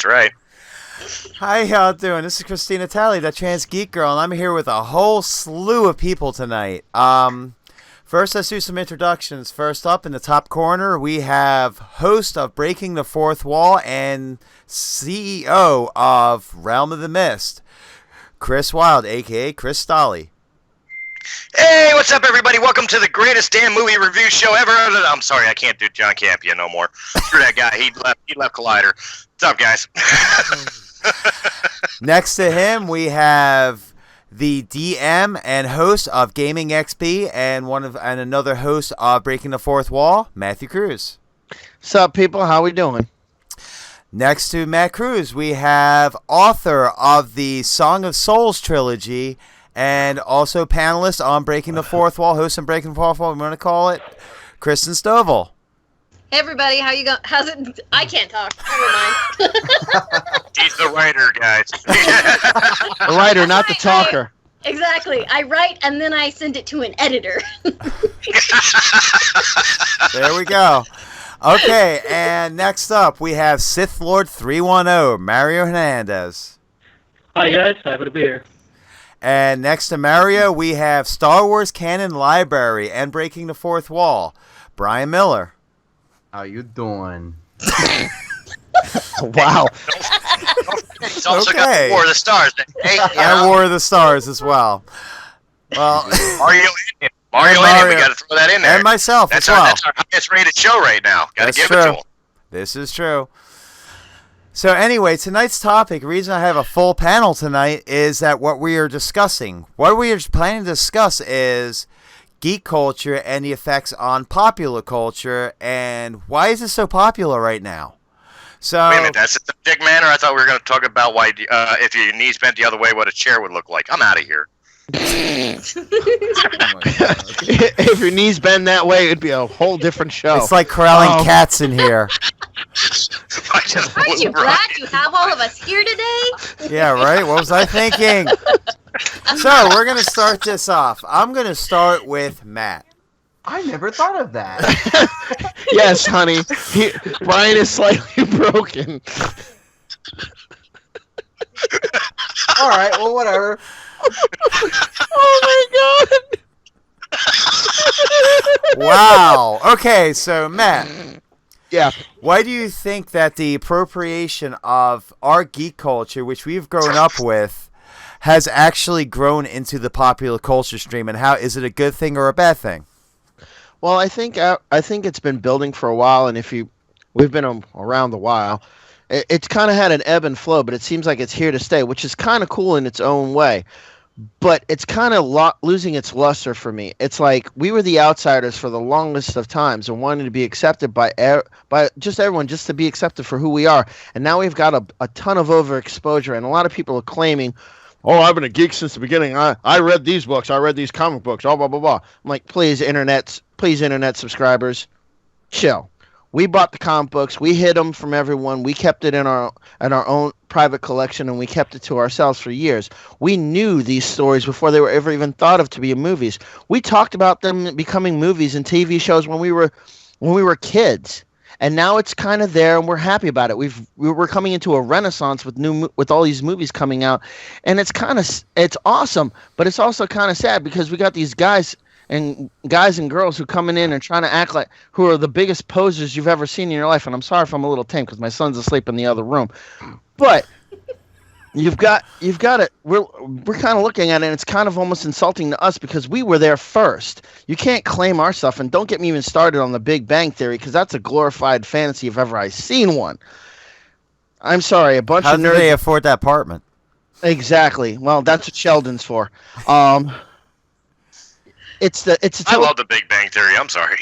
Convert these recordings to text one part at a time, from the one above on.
right. Hi, how doing? This is Christina Talley, the trans geek girl, and I'm here with a whole slew of people tonight. First, let's do some introductions. First up in the top corner, we have host of Breaking the Fourth Wall and CEO of Realm of the Mist, Chris Wylde, a.k.a. Chris Stovall. Hey, what's up, everybody? Welcome to the greatest damn movie review show ever. I'm sorry, I can't do John Campia no more. Screw that guy. He left Collider. What's up, guys? Next to him, we have the DM and host of Gaming XP and another host of Breaking the Fourth Wall, Matthew Cruz. What's up, people? How we doing? Next to Matt Cruz, we have author of the Song of Souls trilogy and also panelist on Breaking the Fourth Wall, host on Breaking the Fourth Wall, we want to call it, Christen Stovall. Hey everybody, how you going? How's it? I can't talk. Never mind. He's the writer, guys. The writer, not the talker. Exactly. I write and then I send it to an editor. There we go. Okay, and next up we have Sith Lord 310, Mario Hernandez. Hi guys, happy to be here. And next to Mario, we have Star Wars Canon Library and Breaking the Fourth Wall, Brian Miller. How you doing? Wow. He's also got War of the Stars. Hey, and War of the Stars as well. Well, Mario in it. We got to throw that in there. And myself that's as well. That's our highest rated show right now. Got to give it to him. This is true. So anyway, tonight's topic, the reason I have a full panel tonight is that what we are discussing, what we are planning to discuss is geek culture and the effects on popular culture, and why is it so popular right now? So wait a minute, that's the dick man, or I thought we were going to talk about why if your knees bent the other way, what a chair would look like. I'm out of here. If your knees bend that way, it'd be a whole different show. It's like corralling cats in here. Aren't you glad you have all of us here today? Yeah, right? What was I thinking? So, we're going to start this off. I'm going to start with Matt. I never thought of that. Yes, honey. Brian is slightly broken. All right, well, whatever. Oh my god! Wow. Okay, so Matt. Yeah. Why do you think that the appropriation of our geek culture, which we've grown up with, has actually grown into the popular culture stream, and how is it a good thing or a bad thing? Well, I think it's been building for a while, and we've been around a while. It's kind of had an ebb and flow, but it seems like it's here to stay, which is kind of cool in its own way. But it's kind of losing its luster for me. It's like we were the outsiders for the longest of times and wanted to be accepted by just everyone, just to be accepted for who we are. And now we've got a ton of overexposure, and a lot of people are claiming, "Oh, I've been a geek since the beginning. I read these books. I read these comic books. Blah, blah, blah, blah." I'm like, please, internet subscribers, chill. We bought the comic books. We hid them from everyone. We kept it in our own private collection, and we kept it to ourselves for years. We knew these stories before they were ever even thought of to be movies. We talked about them becoming movies and TV shows when we were kids, and now it's kind of there, and we're happy about it. We're coming into a renaissance with all these movies coming out, and it's awesome, but it's also kind of sad because we got these guys and girls who coming in and trying to act like who are the biggest posers you've ever seen in your life. And I'm sorry if I'm a little tame because my son's asleep in the other room, but you've got it. We're kind of looking at it, and it's kind of almost insulting to us because we were there first. You can't claim our stuff, and don't get me even started on the Big Bang Theory because that's a glorified fantasy if ever I've seen one. I'm sorry, a bunch of nerds. How did they afford that apartment? Exactly. Well, that's what Sheldon's for. I love the Big Bang Theory. I'm sorry.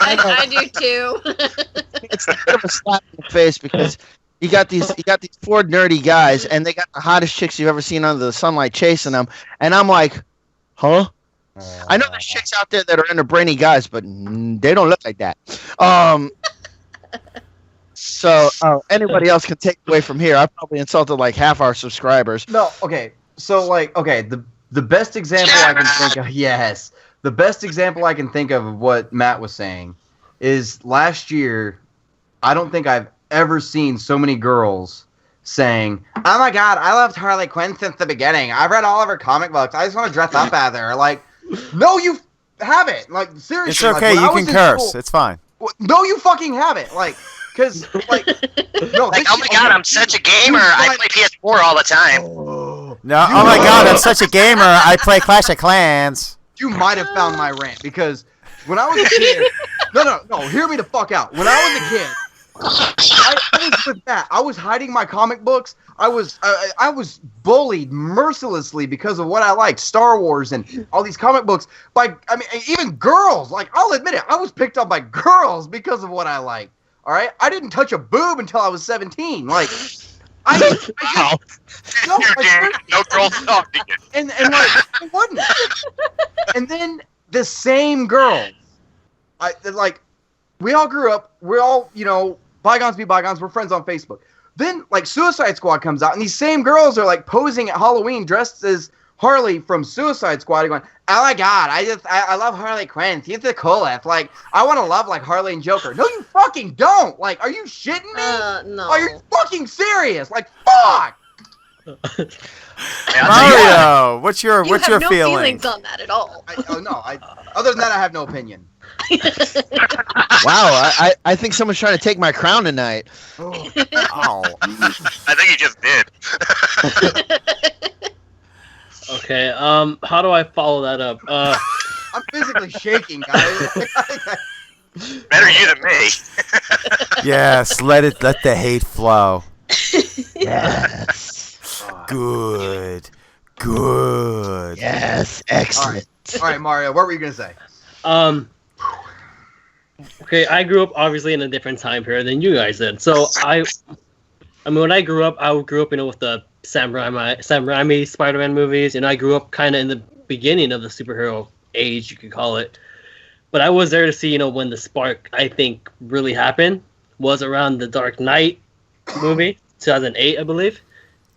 I do too. It's a bit of a slap in the face because you got these four nerdy guys, and they got the hottest chicks you've ever seen under the sunlight chasing them, and I'm like, huh? I know there's chicks out there that are into brainy guys, but they don't look like that. So anybody else can take away from here. I probably insulted like half our subscribers. No, okay. So the best example I can think of, yes, the best example I can think of what Matt was saying is last year. I don't think I've ever seen so many girls saying, "Oh my God, I loved Harley Quinn since the beginning. I've read all of her comic books. I just want to dress up as her." Like, no, you haven't. Like, seriously. It's okay. Like, You can curse. It's fine. No, you fucking haven't. Like, because, like, no. Like, oh my God, I'm such a gamer. I play PS4 all the time. No, oh my God, I'm such a gamer. I play Clash of Clans. You might have found my rant because when I was a kid, no, hear me the fuck out. When I was a kid, I was with that. I was hiding my comic books. I was bullied mercilessly because of what I liked, Star Wars and all these comic books. Even girls. Like, I'll admit it, I was picked up by girls because of what I liked. All right, I didn't touch a boob until I was 17. Like, no girls talking. And like, I wouldn't. And then the same girls, we all grew up. We're all, bygones be bygones. We're friends on Facebook. Then, like, Suicide Squad comes out, and these same girls are, like, posing at Halloween dressed as Harley from Suicide Squad and going, "Oh my God, I love Harley Quinn. She's the coolest. Like, I want to love like Harley and Joker." No, you fucking don't. Like, are you shitting me? No. Are you fucking serious? Like, fuck. Mario, what's your You have no feeling? feelings on that at all. Other than that, I have no opinion. Wow, I think someone's trying to take my crown tonight. Oh. I think he just did. Okay, how do I follow that up? I'm physically shaking, guys. Better you than me. Yes, let the hate flow. Yes. Good. Yes, excellent. All right, Mario, what were you gonna say? Okay, I grew up obviously in a different time period than you guys did. So I mean, when I grew up with the Sam Raimi Spider-Man movies, and I grew up kind of in the beginning of the superhero age, you could call it. But I was there to see, when the spark, I think, really happened was around the Dark Knight movie, 2008, I believe,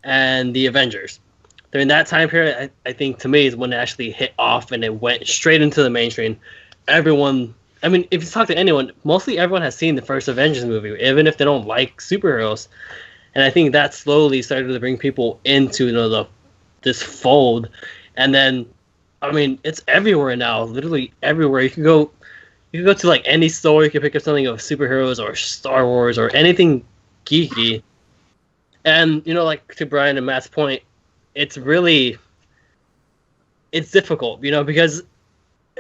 and the Avengers. During that time period, I think, to me, is when it actually hit off and it went straight into the mainstream. Everyone, I mean, if you talk to anyone, mostly everyone has seen the first Avengers movie, even if they don't like superheroes. And I think that slowly started to bring people into this fold. And then, I mean, it's everywhere now, literally everywhere. You can go to like any store, you can pick up something of superheroes or Star Wars or anything geeky. And, like to Brian and Matt's point, it's difficult, because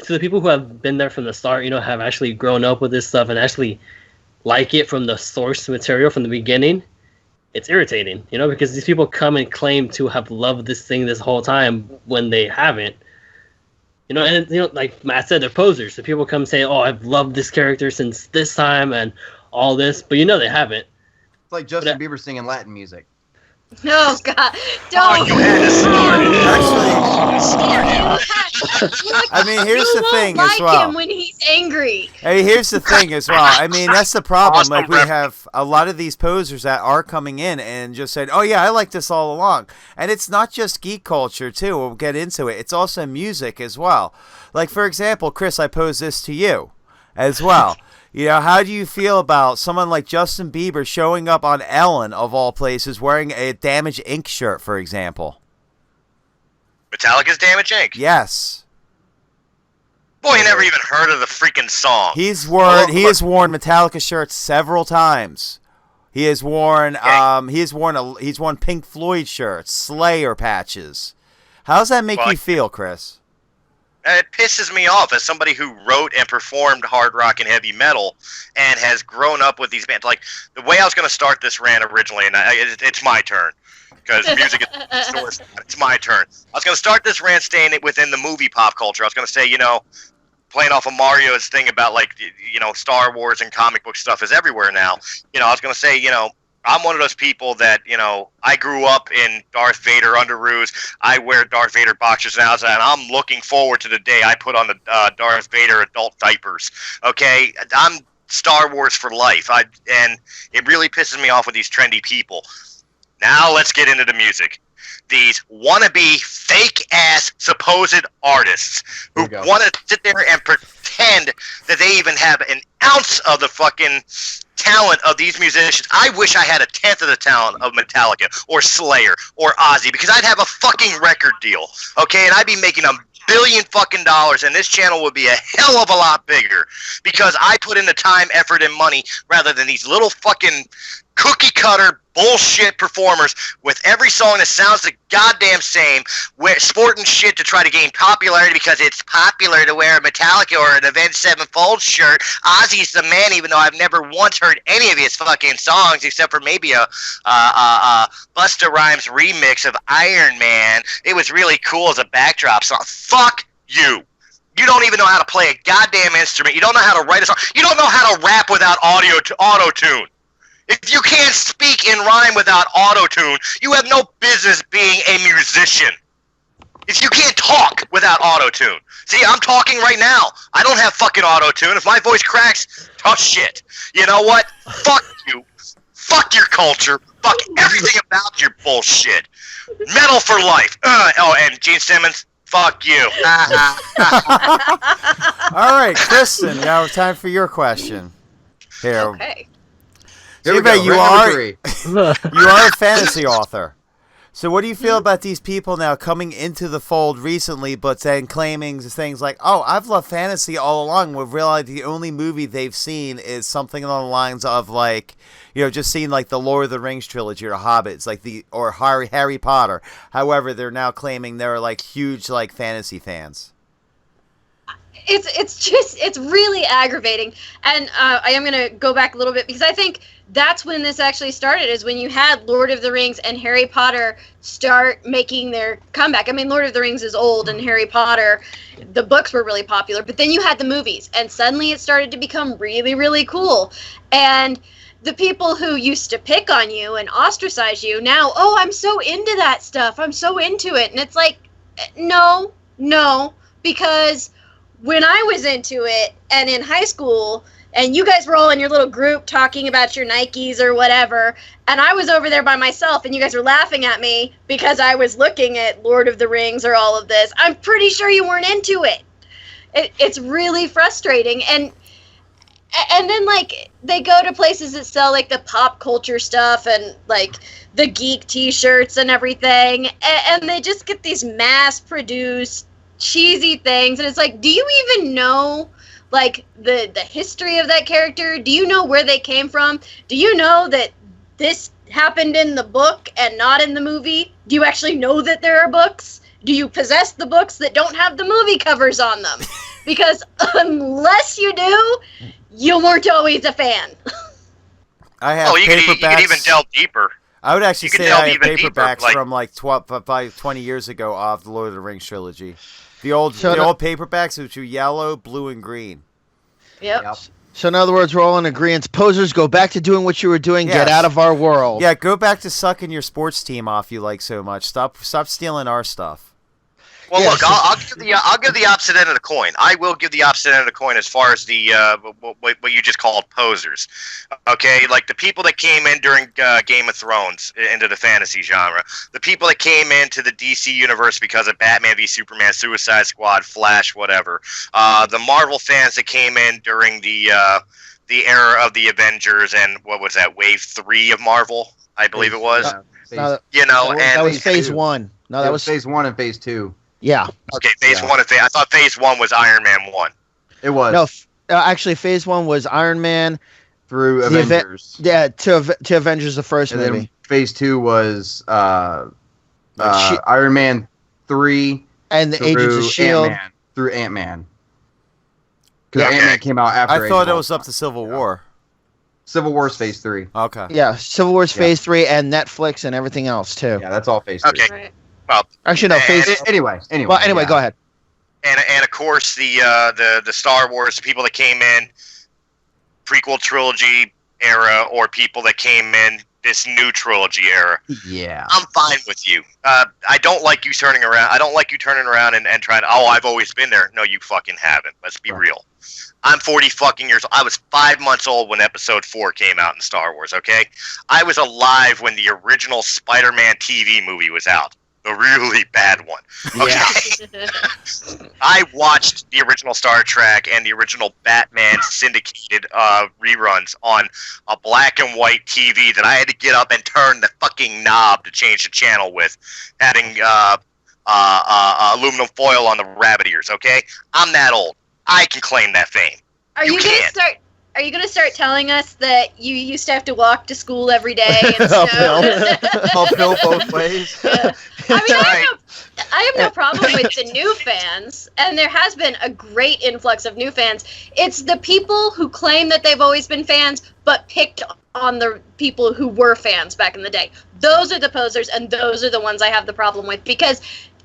to the people who have been there from the start, have actually grown up with this stuff and actually like it from the source material from the beginning, it's irritating, because these people come and claim to have loved this thing this whole time when they haven't. And like Matt said, they're posers. So people come say, "Oh, I've loved this character since this time," and all this, but they haven't. It's like Justin Bieber singing Latin music. Oh God! Don't. You had to start it. I mean, here's the thing like as well. him when he's angry. Hey, here's the thing as well. I mean, that's the problem. Awesome Like, we reference. have a lot of these posers that are coming in and just said, "Oh yeah, I like this all along." And it's not just geek culture too. We'll get into it. It's also music as well. Like, for example, Chris, I pose this to you as well. How do you feel about someone like Justin Bieber showing up on Ellen, of all places, wearing a Damage Inc. shirt, for example? Metallica's Damage Inc. Yes. Boy, you never even heard of the freaking song. He has worn Metallica shirts several times. He has worn he's worn Pink Floyd shirts, Slayer patches. How does that make you feel, Chris? It pisses me off as somebody who wrote and performed hard rock and heavy metal and has grown up with these bands. Like, the way I was going to start this rant originally, and it's my turn, because music is source. It's my turn. I was going to start this rant staying within the movie pop culture. I was going to say, playing off of Mario's thing about, like, Star Wars and comic book stuff is everywhere now. I was going to say, I'm one of those people that, I grew up in Darth Vader underoos. I wear Darth Vader boxers now, and I'm looking forward to the day I put on the Darth Vader adult diapers. Okay? I'm Star Wars for life. And it really pisses me off with these trendy people. Now let's get into the music. These wannabe, fake-ass, supposed artists who want to sit there and pretend that they even have an ounce of the fucking talent of these musicians. I wish I had a tenth of the talent of Metallica or Slayer or Ozzy, because I'd have a fucking record deal, okay? And I'd be making $1 billion fucking dollars, and this channel would be a hell of a lot bigger because I put in the time, effort, and money rather than these little fucking cookie cutter bullshit performers with every song that sounds the goddamn same, sporting shit to try to gain popularity because it's popular to wear a Metallica or an Avenged Sevenfold shirt. Ozzy's the man, even though I've never once heard any of his fucking songs except for maybe a Busta Rhymes remix of Iron Man. It was really cool as a backdrop song. Fuck you. You don't even know how to play a goddamn instrument. You don't know how to write a song. You don't know how to rap without auto-tune. If you can't speak in rhyme without auto-tune, you have no business being a musician. If you can't talk without auto-tune. See, I'm talking right now. I don't have fucking auto-tune. If my voice cracks, tough shit. You know what? Fuck you. Fuck your culture. Fuck everything about your bullshit. Metal for life. And Gene Simmons, fuck you. All right, Christen, now it's time for your question. Here. Okay. Here we go. You Round are number 3. you are a fantasy author. So what do you feel about these people now coming into the fold recently, but then claiming things like, "Oh, I've loved fantasy all along," with realized the only movie they've seen is something along the lines of like, just seeing like the Lord of the Rings trilogy or Hobbits, like or Harry Potter. However, they're now claiming they're like huge like fantasy fans. It's really aggravating, and I am gonna go back a little bit because I think that's when this actually started, is when you had Lord of the Rings and Harry Potter start making their comeback. I mean, Lord of the Rings is old, and Harry Potter, the books were really popular, but then you had the movies, and suddenly it started to become really, really cool. And the people who used to pick on you and ostracize you now, "Oh, I'm so into that stuff. I'm so into it." And it's like, no, because when I was into it and in high school, and you guys were all in your little group talking about your Nikes or whatever, and I was over there by myself and you guys were laughing at me because I was looking at Lord of the Rings or all of this, I'm pretty sure you weren't into it. It's really frustrating. And then, like, they go to places that sell, like, the pop culture stuff and, like, the Geek t-shirts and everything, and they just get these mass-produced cheesy things, and it's like, do you even know like the history of that character? Do you know where they came from? Do you know that this happened in the book and not in the movie? Do you actually know that there are books? Do you possess the books that don't have the movie covers on them? Because unless you do, you weren't always a fan. I have you paperbacks. could even delve deeper. I would actually You could say delve I have even deeper, paperbacks like- from like 20 years ago of the Lord of the Rings trilogy. The old paperbacks, which were yellow, blue, and green. Yep. So in other words, we're all in agreement. Posers, go back to doing what you were doing. Yes. Get out of our world. Yeah, go back to sucking your sports team off you like so much. Stop stealing our stuff. Well, Yeah, look, I'll give the opposite end of the coin. I will give the opposite end of the coin as far as the what you just called posers. Okay, like the people that came in during Game of Thrones into the fantasy genre, the people that came into the DC universe because of Batman v Superman, Suicide Squad, Flash, whatever. The Marvel fans that came in during the era of the Avengers and what was that, Wave 3 of Marvel, I believe it was. That was phase 1. No, that was phase 1 and phase 2. Yeah. Okay, phase 1 and I thought phase 1 was Iron Man 1. It was. No, actually, phase 1 was Iron Man through Avengers. To Avengers, the first and movie. Then phase 2 was Iron Man 3 and the Agents of S.H.I.E.L.D. Through Ant-Man. Because Ant-Man came out after. I thought it was up to Civil War. Civil War's phase 3. Okay. Yeah, Civil War's phase 3 and Netflix and everything else too. Yeah, that's all phase 3. Okay. Right. Well, actually, no. Phase. Anyway. Well, anyway, go ahead. And of course the Star Wars, the people that came in prequel trilogy era, or people that came in this new trilogy era. Yeah. I'm fine with you. I don't like you turning around. I don't like you turning around and trying to, I've always been there. No, you fucking haven't. Let's be real. I'm 40 fucking years old. I was 5 months old when Episode 4 came out in Star Wars, okay? I was alive when the original Spider-Man TV movie was out. the really bad one. Okay. I watched the original Star Trek and the original Batman syndicated reruns on a black and white TV that I had to get up and turn the fucking knob to change the channel with, having aluminum foil on the rabbit ears. Okay, I'm that old. I can claim that fame. Are you gonna start telling us that you used to have to walk to school every day and snow? Uphill both ways. Yeah. I have no problem with the new fans, and there has been a great influx of new fans. It's the people who claim that they've always been fans, but picked on the people who were fans back in the day. Those are the posers, and those are the ones I have the problem with, because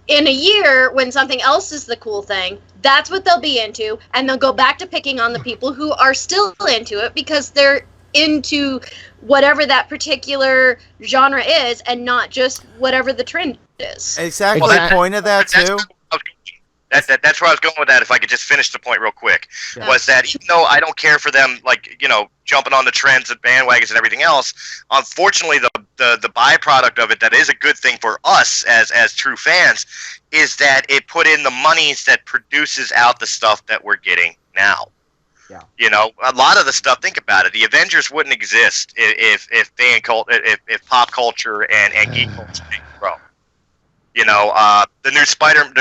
in a year, when something else is the cool thing, that's what they'll be into, and they'll go back to picking on the people who are still into it because they're into whatever that particular genre is and not just whatever the trend is. Exactly the point of that, too. That's where I was going with that. If I could just finish the point real quick, Yeah. was that even though I don't care for them, like, you know, jumping on the trends and bandwagons and everything else, unfortunately, the byproduct of it that is a good thing for us as true fans is that it put in the monies that produces out the stuff that we're getting now. Yeah. You know, a lot of the stuff. Think about it. The Avengers wouldn't exist if pop culture and geek culture didn't grow. You know, the new Spider-Man,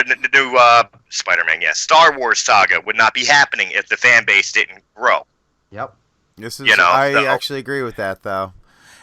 Star Wars saga would not be happening if the fan base didn't grow. Yep. I actually agree with that, though.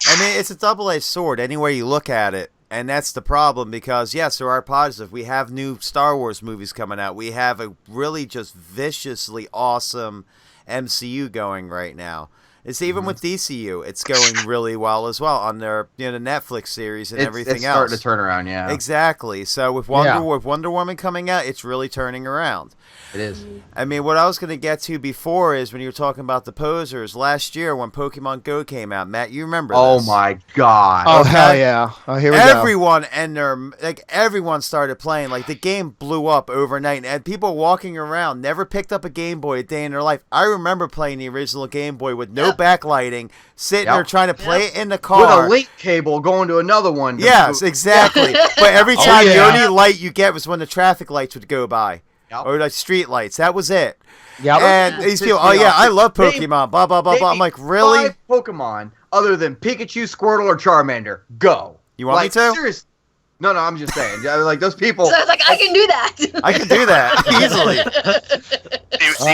I mean, it's a double-edged sword any way you look at it, and that's the problem because, yes, there are positives. We have new Star Wars movies coming out. We have a really just viciously awesome MCU going right now. It's even with DCU, it's going really well as well on their the Netflix series and everything it's else. starting to turn around, yeah. Exactly. So with Wonder Woman coming out, it's really turning around. It is. I mean, what I was going to get to before is when you were talking about the posers last year when Pokemon Go came out. Matt, you remember this? Oh my god. Oh, hell yeah. Oh, here we go. Everyone started playing. Like, the game blew up overnight, and people walking around never picked up a Game Boy a day in their life. I remember playing the original Game Boy with no backlighting, sitting there trying to play it in the car. With a link cable going to another one. Yes, exactly. But every time the only light you get was when the traffic lights would go by. Yep. Or like street lights. That was it. Yep. And these people, I love Pokemon, blah, blah, blah, blah. I'm like, really? 5 Pokemon other than Pikachu, Squirtle, or Charmander. Go. You want me to? Seriously. No, I'm just saying. Like, those people. So I was like, I can do that. I can do that easily.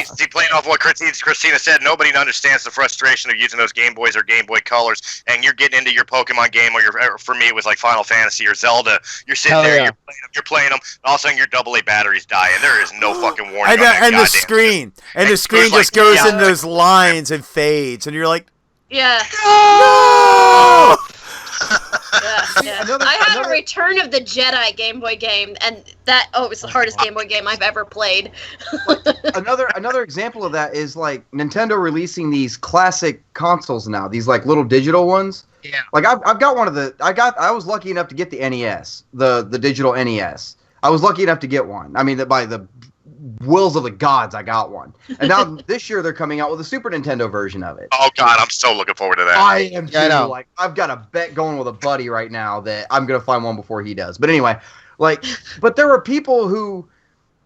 See, playing off what Christina said, nobody understands the frustration of using those Game Boys or Game Boy Colors, and you're getting into your Pokemon game, or for me, it was like Final Fantasy or Zelda. You're sitting there, you're playing them, and all of a sudden your AA batteries die, and there is no fucking warning. And the screen just goes in those lines and fades, and you're like, Yeah. no! Yeah. I had a Return of the Jedi Game Boy game, and it was the hardest Game Boy game I've ever played. Another example of that is like Nintendo releasing these classic consoles now, these like little digital ones. Yeah. Like I've got one of the I was lucky enough to get the NES, the digital NES. I was lucky enough to get one. I mean, by the wills of the gods, I got one. And now this year they're coming out with a Super Nintendo version of it. Oh god, I'm so looking forward to that. I am too. Yeah, I know. Like, I've got a bet going with a buddy right now that I'm gonna find one before he does. But anyway, but there are people who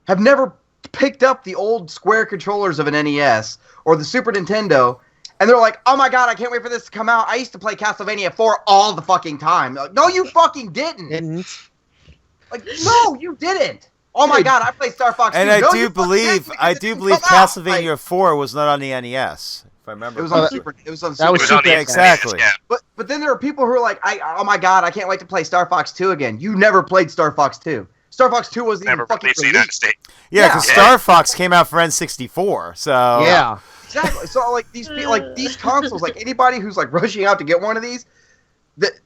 have never picked up the old square controllers of an NES or the Super Nintendo, and they're like, "Oh my god, I can't wait for this to come out. I used to play Castlevania 4 all the fucking time." Like, no, you fucking didn't. Like, no, you didn't. Oh my god, I played Star Fox 2. And No, I do you fucking believe didn't because it didn't come out. Castlevania 4 was not on the NES, if I remember. It was correctly. on Super. It was on That Super. was It was on Super the exactly. Yeah. But then there are people who are like, oh my god, I can't wait to play Star Fox 2 again. You never played Star Fox 2. Star Fox 2 wasn't Never even fucking released in the United released. States. Yeah, because Yeah. Star Fox came out for N64, so... Yeah. Exactly. So like these consoles, like anybody who's like rushing out to get one of these, like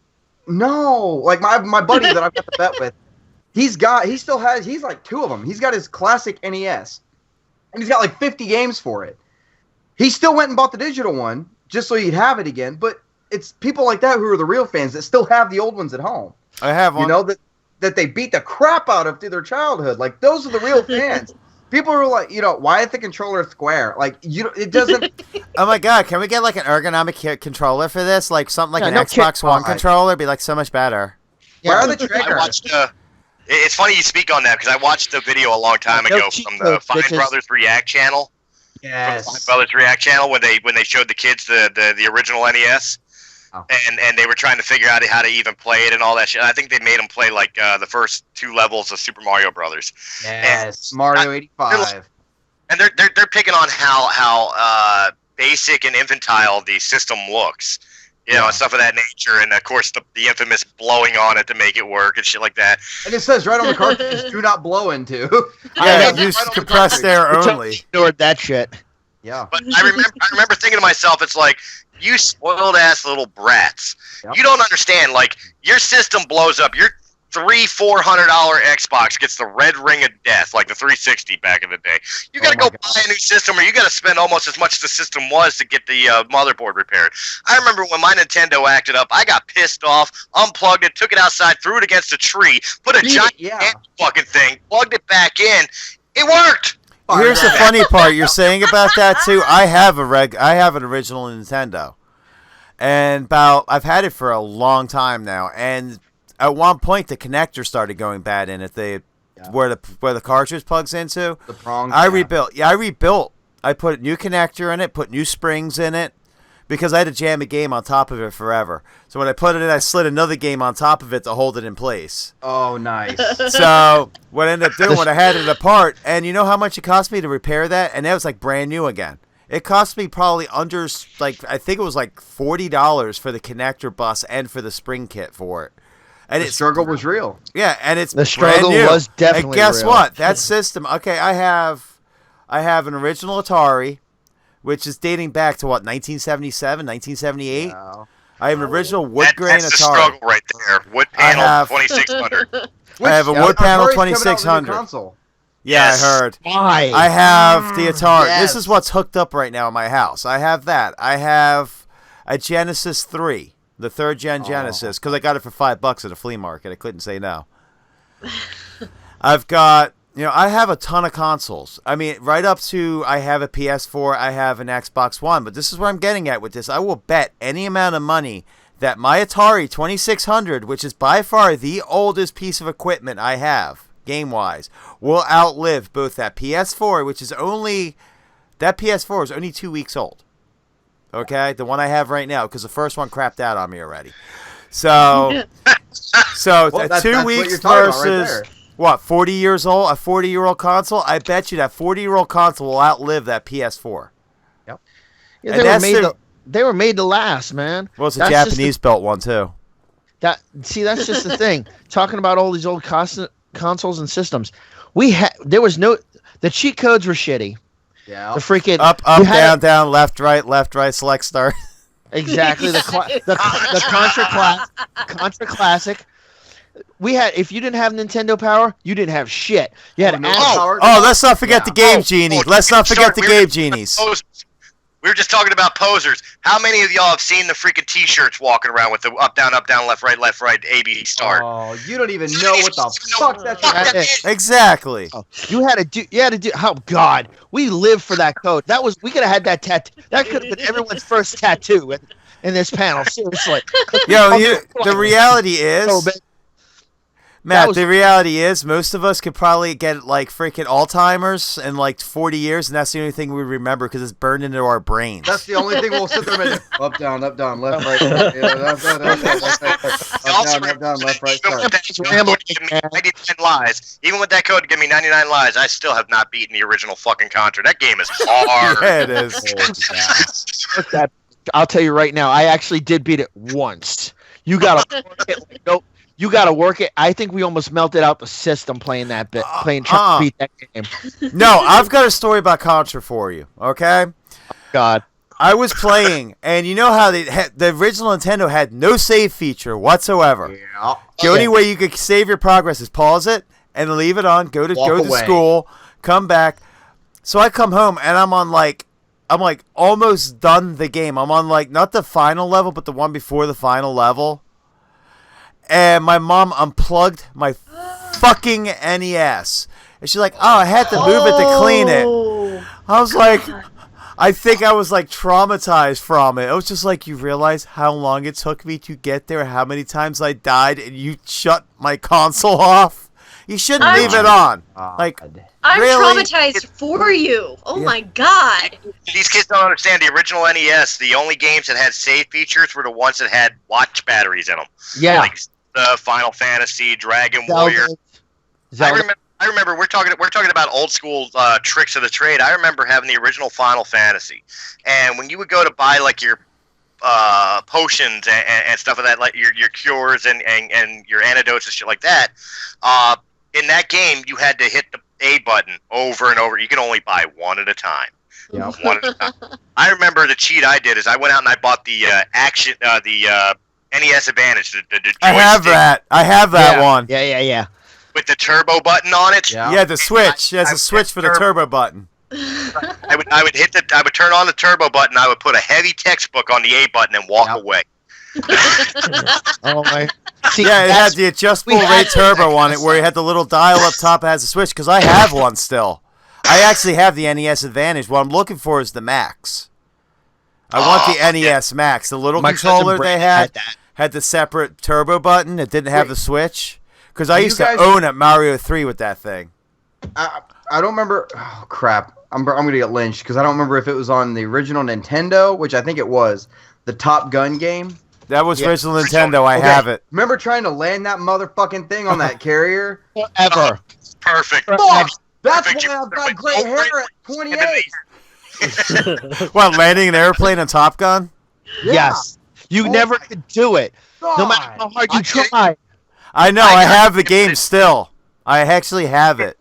my buddy that I've got the bet with, he's like 2 of them. He's got his classic NES, and he's got like 50 games for it. He still went and bought the digital one just so he'd have it again. But it's people like that who are the real fans that still have the old ones at home. I have one. You know that they beat the crap out of through their childhood. Like those are the real fans. People are like, why is the controller square? Like it doesn't. Oh my god, can we get like an ergonomic controller for this? Like something like an no Xbox kid- One God. controller? It'd be like so much better. Where are the I triggers? watched It's funny you speak on that because I watched the video a long time ago from the Fine Brothers React channel. Yes. From the Fine Brothers React channel when they showed the kids the original NES. Oh. And they were trying to figure out how to even play it and all that shit. I think they made them play like the first 2 levels of Super Mario Brothers. Yes. Mario 85. And they're picking on how basic and infantile the system looks. And stuff of that nature, and of course the infamous blowing on it to make it work and shit like that. And it says right on the cartridge, "Do not blow into." Yeah, use compressed air only. Ignored that shit. Yeah. But I remember thinking to myself, it's like, you spoiled ass little brats. Yep. You don't understand. Like, your system blows up. Your $400 Xbox gets the red ring of death, like the 360 back in the day. You got to go buy a new system, or you got to spend almost as much as the system was to get the motherboard repaired. I remember when my Nintendo acted up, I got pissed off, unplugged it, took it outside, threw it against a tree, put a giant fucking thing, plugged it back in. It worked. Here's the funny part you're saying about that too. I have an original Nintendo, and I've had it for a long time now, and at one point the connector started going bad in it. Where the cartridge plugs into. The prongs. I rebuilt. Yeah, I rebuilt. I put a new connector in it, put new springs in it, because I had to jam a game on top of it forever. So when I put it in, I slid another game on top of it to hold it in place. Oh, nice. So what I ended up doing when I had it apart, and you know how much it cost me to repair that? And that was like brand new again. It cost me probably under, like, I think it was like $40 for the connector bus and for the spring kit for it. And the struggle was real. Yeah, and it's the struggle brand new. was definitely and guess real. what? That system. Okay, I have an original Atari, which is dating back to what, 1977, 1978. Wow. I have an original wood grain That's Atari. the struggle right there. Wood panel 2600. I have a wood panel Atari's coming out with a new 2600. console. Yeah, Yes. I heard. Why? I have the Atari. Yes. This is what's hooked up right now in my house. I have that. I have a Genesis 3. The 3rd gen Genesis, because I got it for $5 at a flea market. I couldn't say no. I've got, I have a ton of consoles. I mean, right up to I have a PS4, I have an Xbox One. But this is where I'm getting at with this. I will bet any amount of money that my Atari 2600, which is by far the oldest piece of equipment I have, game-wise, will outlive both that PS4, which is that PS4 is only 2 weeks old. Okay, the one I have right now, because the first one crapped out on me already. So Well, that's 2 what weeks you're talking about right versus there. what, 40 years old, a 40-year-old console. I bet you that 40-year-old console will outlive that PS4. Yep. Yeah, And they were made to last, man. Well, it's a That's just Japanese built one too. that's just the thing. Talking about all these old consoles and systems, the cheat codes were shitty. Yeah. The freaking Up, down, left, right, select, start. Exactly. The Contra Classic. We had, if you didn't have Nintendo Power, you didn't have shit. You had let's not forget the Game Genie. Let's not forget the Game Genies. We were just talking about posers. How many of y'all have seen the freaking T-shirts walking around with the up, down, left, right, A-B start? Oh, you don't even know what the fuck that is. Exactly. Oh, you had to do. Oh God, we lived for that code. We could have had that tattoo. That could have been everyone's first tattoo in this panel. Seriously. The reality is, Matt, the reality is most of us could probably get like freaking Alzheimer's in like 40 years, and that's the only thing we remember because it's burned into our brains. That's the only thing we'll sit there and do. Up, down, left, right. Up, down, left, right. Even with that code to give me 99 lives, I still have not beaten the original fucking Contra. That game is hard. Yeah, it is. I'll tell you right now, I actually did beat it once. You gotta work it. You gotta work it. I think we almost melted out the system playing that bit, trying to beat that game. No, I've got a story about Contra for you. Okay. God. I was playing, and you know how the original Nintendo had no save feature whatsoever. Yeah. The only way you could save your progress is pause it and leave it on. Go to school, come back. So I come home and I'm almost done the game. I'm on like not the final level, but the one before the final level. And my mom unplugged my fucking NES. And she's like, oh, I had to move it to clean it. I was like, I think I was like traumatized from it. It was just like, you realize how long it took me to get there, how many times I died, and you shut my console off? You shouldn't leave it on. Like, I'm really? traumatized for you. Oh Yeah. my god. These kids don't understand the original NES. The only games that had save features were the ones that had watch batteries in them. Yeah. Like the Final Fantasy, Dragon Warrior. Zelda. I remember we're talking about old school tricks of the trade. I remember having the original Final Fantasy, and when you would go to buy like your potions and stuff like that, like your cures and your antidotes and shit like that, in that game you had to hit the A button over and over. You can only buy one at a time. Yeah. One at a time. I remember the cheat I did is I went out and I bought the NES Advantage. The I have joystick that. I have that one. Yeah. with the turbo button on it. Yeah. Yeah, the switch. There's a switch for the turbo button. I would turn on the turbo button. I would put a heavy textbook on the A button and walk away. Oh my. See, Yeah, it had the adjustable we had rate turbo on it where you had the little dial up top that has a switch, because I have one still. I actually have the NES Advantage. What I'm looking for is the Max. I want the NES Max. The little My controller cousin they Brad had that. the separate turbo button. It didn't have the switch. Because I You used guys- to own at Mario 3 with that thing. I don't remember. Oh crap! I'm gonna get lynched because I don't remember if it was on the original Nintendo, which I think it was, the Top Gun game. That was Yeah. original Nintendo. I Okay. have it. Remember trying to land that motherfucking thing on that carrier? Ever. Perfect. Fuck! That's Perfect. why I've got gray hair at 28. What, landing an airplane on Top Gun? Yes. You Oh never my could do it. No matter how hard you try. I know. I have the game still. I actually have it.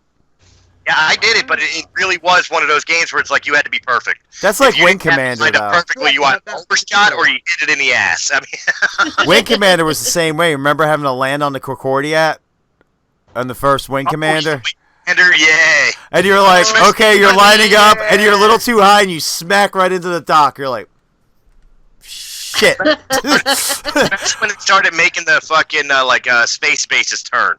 Yeah, I did it, but it really was one of those games where it's like you had to be perfect. That's If like you Wing didn't have to Commander, line up though. perfectly, you either overshot or you hit it in the ass. I mean, Wing Commander was the same way. Remember having to land on the Concordia on the first Wing Commander? yeah. And you're like, okay, you're lining up, and you're a little too high, and you smack right into the dock. You're like, shit. That's when it started making the fucking space bases turn.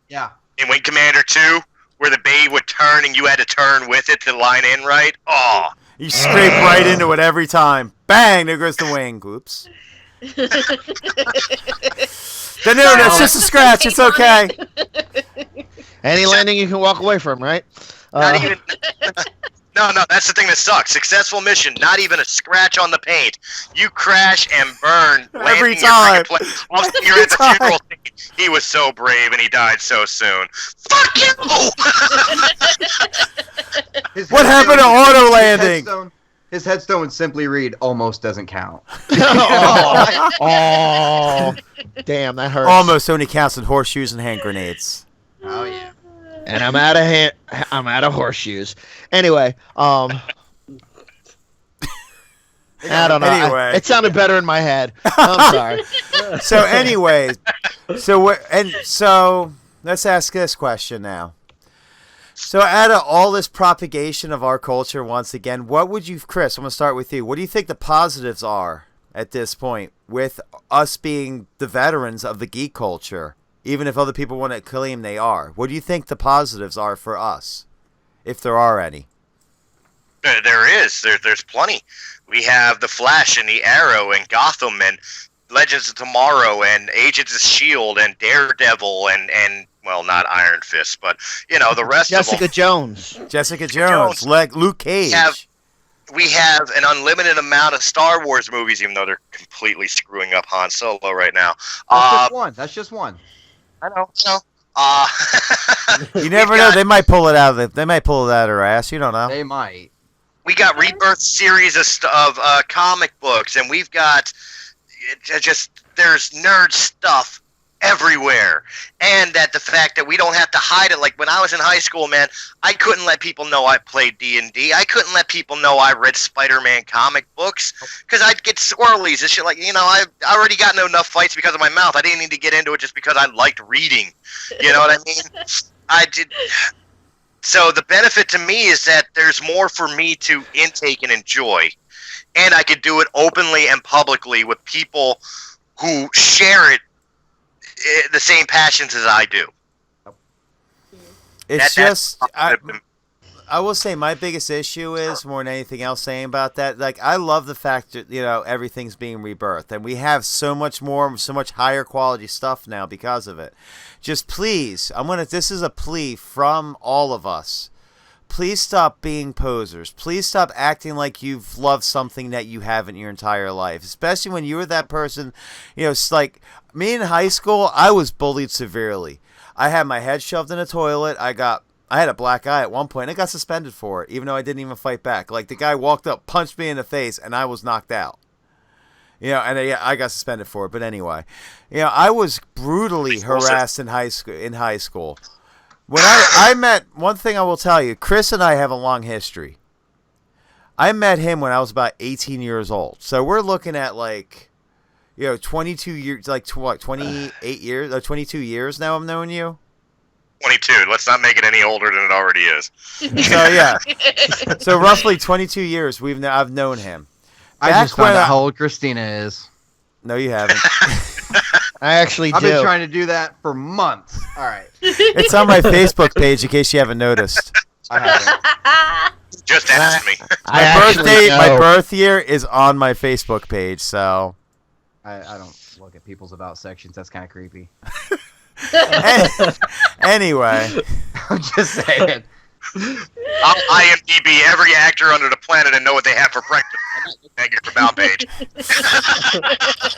Yeah. In Wing Commander 2, where the bay would turn and you had to turn with it to line in right. Oh, You scrape right into it every time. Bang! There goes the wing. Oops. No, it's just a scratch. It's okay. Any landing you can walk away from, right? not even. No, that's the thing that sucks. Successful mission, not even a scratch on the paint. You crash and burn Every landing your time. freaking plane. Also, you're at the Every funeral scene. He was so brave and he died so soon. Fuck you! What happened to auto landing? His headstone would simply read, "Almost doesn't count." Oh, damn, that hurts. Almost only counts in horseshoes and hand grenades. Oh yeah. And I'm out of horseshoes. Anyway, I don't know. Anyway. It sounded better in my head. I'm sorry. So, anyways, so let's ask this question now. So, out of all this propagation of our culture, once again, what would you, Chris? I'm gonna start with you. What do you think the positives are at this point with us being the veterans of the geek culture? Even if other people want to claim they are. What do you think the positives are for us, if there are any? There is. There's plenty. We have the Flash and the Arrow and Gotham and Legends of Tomorrow and Agents of S.H.I.E.L.D. and Daredevil and well, not Iron Fist, but, the rest of Jessica them. Jones. Jessica Jones, Luke Cage. We have an unlimited amount of Star Wars movies, even though they're completely screwing up Han Solo right now. That's just one. I know. You never know. They might pull it out of they might pull it out of their ass. You don't know. They might. We got Rebirth series of comic books, and we've got there's nerd stuff everywhere, and that the fact that we don't have to hide it. Like when I was in high school, man, I couldn't let people know I played D&D. I couldn't let people know I read Spider-Man comic books because I'd get swirlies and shit. Like I already got into enough fights because of my mouth. I didn't need to get into it just because I liked reading. You know what I mean? I did. So the benefit to me is that there's more for me to intake and enjoy, and I could do it openly and publicly with people who share the same passions as I do. It's just I will say my biggest issue is, more than anything else saying about that, like, I love the fact that, everything's being rebirthed. And we have so much more, so much higher quality stuff now because of it. Just please, this is a plea from all of us. Please stop being posers. Please stop acting like you've loved something that you haven't your entire life. Especially when you were that person, it's like, me in high school, I was bullied severely. I had my head shoved in a toilet. I had a black eye at one point. I got suspended for it, even though I didn't even fight back. Like, the guy walked up, punched me in the face, and I was knocked out. I got suspended for it. But anyway, I was brutally harassed in high school. When I met, one thing I will tell you, Chris and I have a long history. I met him when I was about 18 years old. So we're looking at 22 years, 28 years, 22 years now I've known you. 22. Let's not make it any older than it already is. So yeah, so roughly 22 years I've known him. I just found out how old Christina is. No, you haven't. I actually I've do. been trying to do that for months. All right. It's on my Facebook page in case you haven't noticed. I haven't. Just ask me. My birth year is on my Facebook page, so. I don't look at people's about sections. That's kind of creepy. Anyway. I'm just saying. I'll IMDb every actor under the planet and know what they have for breakfast. I'm not looking at your Boundpage.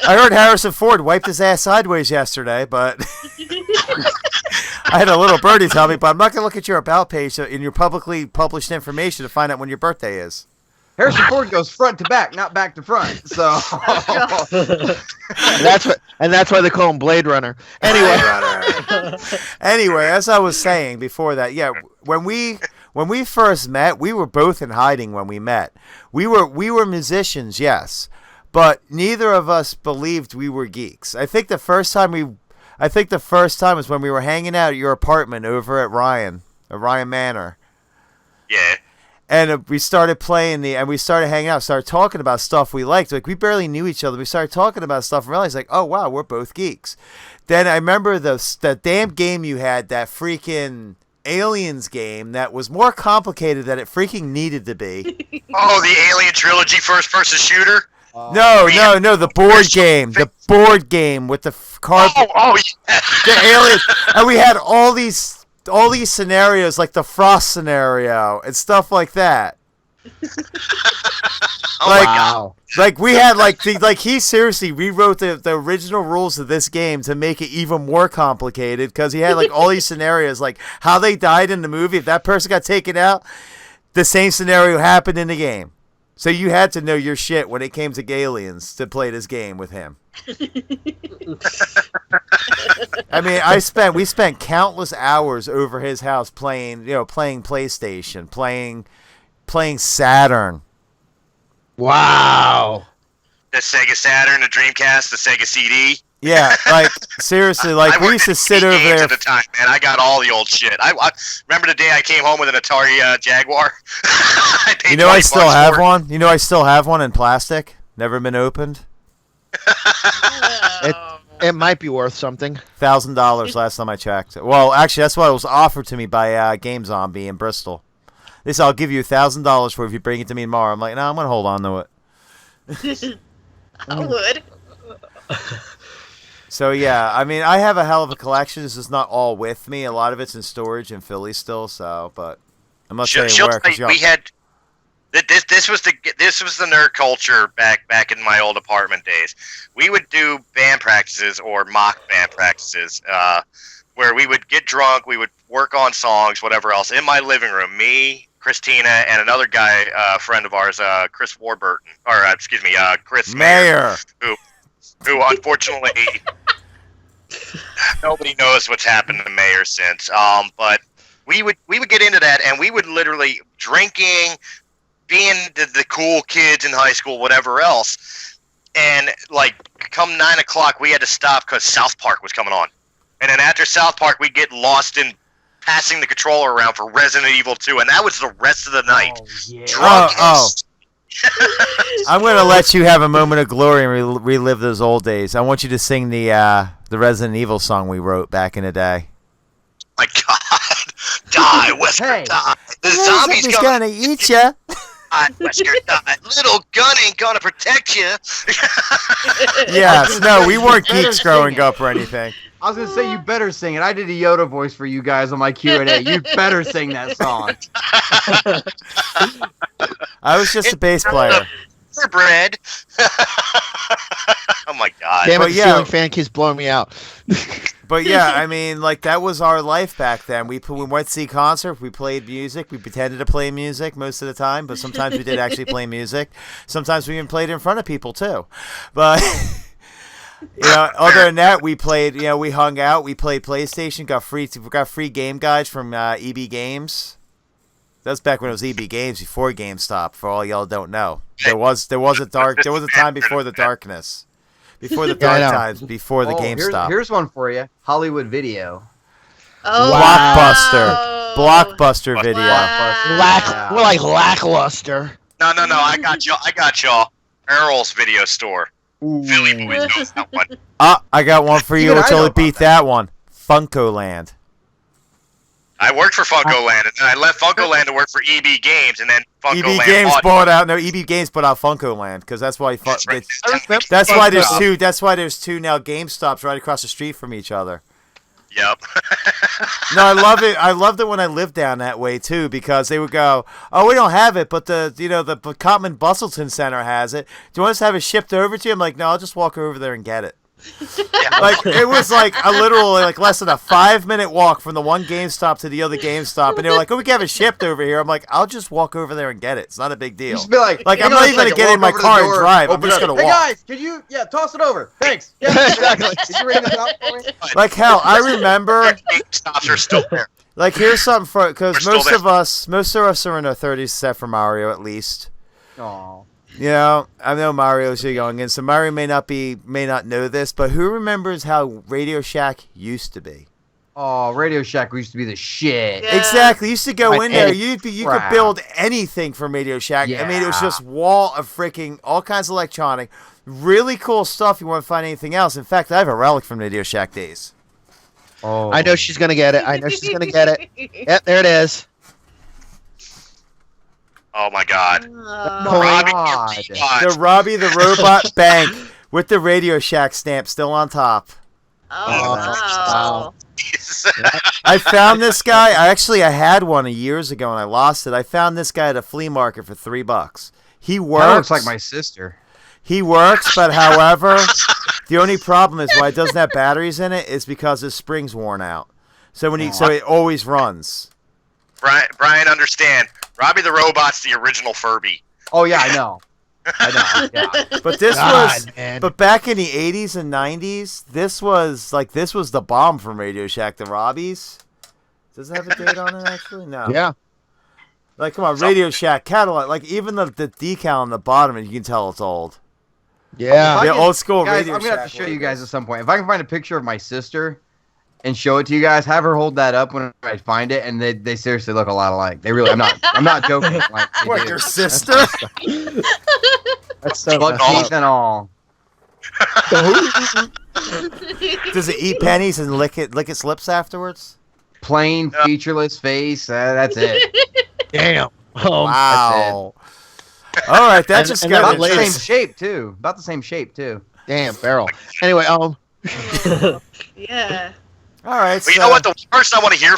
I heard Harrison Ford wiped his ass sideways yesterday, but I had a little birdie tell me, but I'm not going to look at your About page in your publicly published information to find out when your birthday is. Harrison Ford goes front to back, not back to front. So that's why they call him Blade Runner. Anyway, as I was saying before that, yeah, when we first met, we were both in hiding when we met. We were musicians, yes, but neither of us believed we were geeks. I think the first time was when we were hanging out at your apartment over at Ryan Manor. Yeah. And we started we started hanging out, started talking about stuff we liked. Like, we barely knew each other. We started talking about stuff and realized, like, oh, wow, we're both geeks. Then I remember the damn game you had, that freaking Aliens game that was more complicated than it freaking needed to be. Oh, the Alien Trilogy first-person shooter? No, the board game. The board game with the card. Oh, yeah. The aliens. And we had all these scenarios, like the Frost scenario and stuff like that. Wow. Like, we had he seriously rewrote the original rules of this game to make it even more complicated, because he had like all these scenarios, like how they died in the movie. If that person got taken out, the same scenario happened in the game. So you had to know your shit when it came to aliens to play this game with him. I mean, we spent countless hours over his house playing PlayStation, playing Saturn. Wow. The Sega Saturn, the Dreamcast, the Sega CD. Yeah, like, seriously, like, we used to sit over there at the time, man. I got all the old shit. I remember the day I came home with an Atari Jaguar. I still have one. I still have one in plastic, never been opened. It might be worth something. $1,000 last time I checked. Well, actually, that's what was offered to me by Game Zombie in Bristol. They said, I'll give you $1,000 for it if you bring it to me tomorrow. I'm like, no, I'm gonna hold on to it. I would. So yeah, I mean, I have a hell of a collection. This is not all with me. A lot of it's in storage in Philly still. So, but I'm not saying where. We had this was the nerd culture back in my old apartment days. We would do band practices or mock band practices, where we would get drunk, we would work on songs, whatever else, in my living room. Me, Christina, and another guy, friend of ours, Chris Warburton, or Chris Mayer, who unfortunately nobody knows what's happened to Mayer since. But we would get into that, and we would literally drinking, being the cool kids in high school, whatever else. And like come 9 o'clock, we had to stop because South Park was coming on. And then after South Park, we'd get lost in passing the controller around for Resident Evil 2, and that was the rest of the night. Oh, yeah. Drunk. I'm going to let you have a moment of glory and relive those old days. I want you to sing the Resident Evil song we wrote back in the day. My God. Die, Wesker, die. The zombie's He's gonna eat ya. Little gun ain't gonna protect you. Yes, no, we weren't Better geeks growing sing it. up or anything. I was gonna say you better sing it. I did a Yoda voice for you guys on my Q&A. You better sing that song. I was just a bass player. Bread. Oh my god. Damn it, But the yeah. ceiling fan keeps blowing me out. But yeah, I mean, like that was our life back then. We went to see concerts, we played music, we pretended to play music most of the time, but sometimes we did actually play music. Sometimes we even played in front of people too. But other than that, we played. We hung out, we played PlayStation, got free game guides from EB Games. That's back when it was EB Games before GameStop. For all y'all don't know, there was a time before the darkness. Before the dark times, before the GameStop. Here's one for you. Hollywood Video. Oh, Blockbuster. Blockbuster video. Wow. We're like lackluster. No. I got y'all. Errol's video store. Philly boys know that one. I got one for you, Even which I know only about beat that one. Funkoland. I worked for Funkoland, and then I left Funkoland to work for EB Games, and then Funkoland EB Games bought bought out. No, EB Games bought out Funkoland because that's why. That's right. That's why there's two. That's why there's two now GameStops right across the street from each other. Yep. No, I love it. I loved it when I lived down that way too, because they would go, "Oh, we don't have it, but the Cotman Bustleton Center has it. Do you want us to have it shipped over to you?" I'm like, "No, I'll just walk over there and get it." Like it was like a literally like less than a 5-minute walk from the one GameStop to the other GameStop, and they were like, "Oh, we can have it shipped over here." I'm like, "I'll just walk over there and get it. It's not a big deal." Just be like, I'm not even gonna get in my car and drive. I'm just gonna walk. Hey guys, can you toss it over? Thanks. Yeah, exactly. Did you ring this out for me? Like hell, I remember. GameStops are still there. Like here's something for because We're still most of us are in our 30s, except for Mario at least. Aw. I know Mario's young, and so Mario may not know this, but who remembers how Radio Shack used to be? Oh, Radio Shack used to be the shit. Yeah. Exactly. You used to go Like in there. any You could crap. build anything from Radio Shack. I mean, it was Yeah. just wall of freaking all kinds of electronic, really cool stuff. You won't find anything else. In fact, I have a relic from Radio Shack days. Oh. I know she's gonna get it. Yep, there it is. Oh my god. Oh, Robbie, God. your God. The Robbie the Robot Bank with the Radio Shack stamp still on top. Oh, wow. I found this guy. I had one years ago and I lost it. I found this guy at a flea market for $3. He That works. looks like my sister. He works, but however, the only problem is why it doesn't have batteries in it is because his spring's worn out. So so it always runs. Brian, understand. Robbie the Robot's the original Furby. Oh yeah, I know. Yeah. But this man. but back in the 80s and 90s, this was the bomb from Radio Shack, the Robbies. Does it have a date on it actually? No. Yeah. Like come on, Radio Shack catalog. Like even the decal on the bottom, you can tell it's old. Yeah. The old school Guys, Radio I'm gonna have Shack to show you logo. guys at some point. If I can find a picture of my sister and show it to you guys, have her hold that up when I find it, and they seriously look a lot alike. They really. I'm not joking. Like, they What, do. your sister? That's so Buck messed up. teeth and all. Does it eat pennies and lick its lips afterwards? Plain, featureless face. That's it. Damn. Oh, Wow. All right, that just and got that About the latest- same shape too. About the same shape too. damn, barrel. Anyway, Yeah. All right. But you know what? The one person I want to hear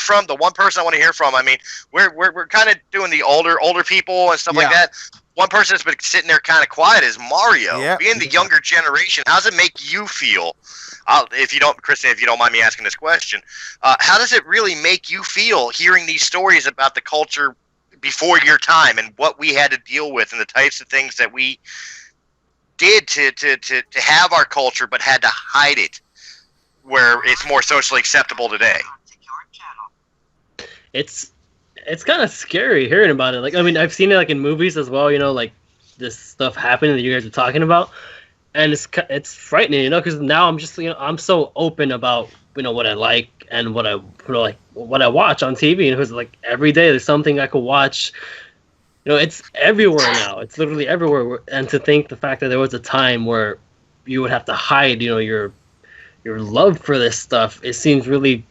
from. I mean, we're kind of doing the older people and stuff like Yeah. that. One person that's been sitting there kind of quiet is Mario. Yeah. Being the younger generation, how does it make you feel? Kristen, if you don't mind me asking this question, how does it really make you feel hearing these stories about the culture before your time and what we had to deal with and the types of things that we did to have our culture but had to hide it where it's more socially acceptable today? It's kind of scary hearing about it. Like, I mean, I've seen it like in movies as well. You know, like this stuff happening that you guys are talking about, and it's frightening. You know, because now I'm just I'm so open about what I like and what I what I watch on TV. And it was like every day there's something I could watch. It's everywhere now. It's literally everywhere. And to think the fact that there was a time where you would have to hide, your love for this stuff. It seems really,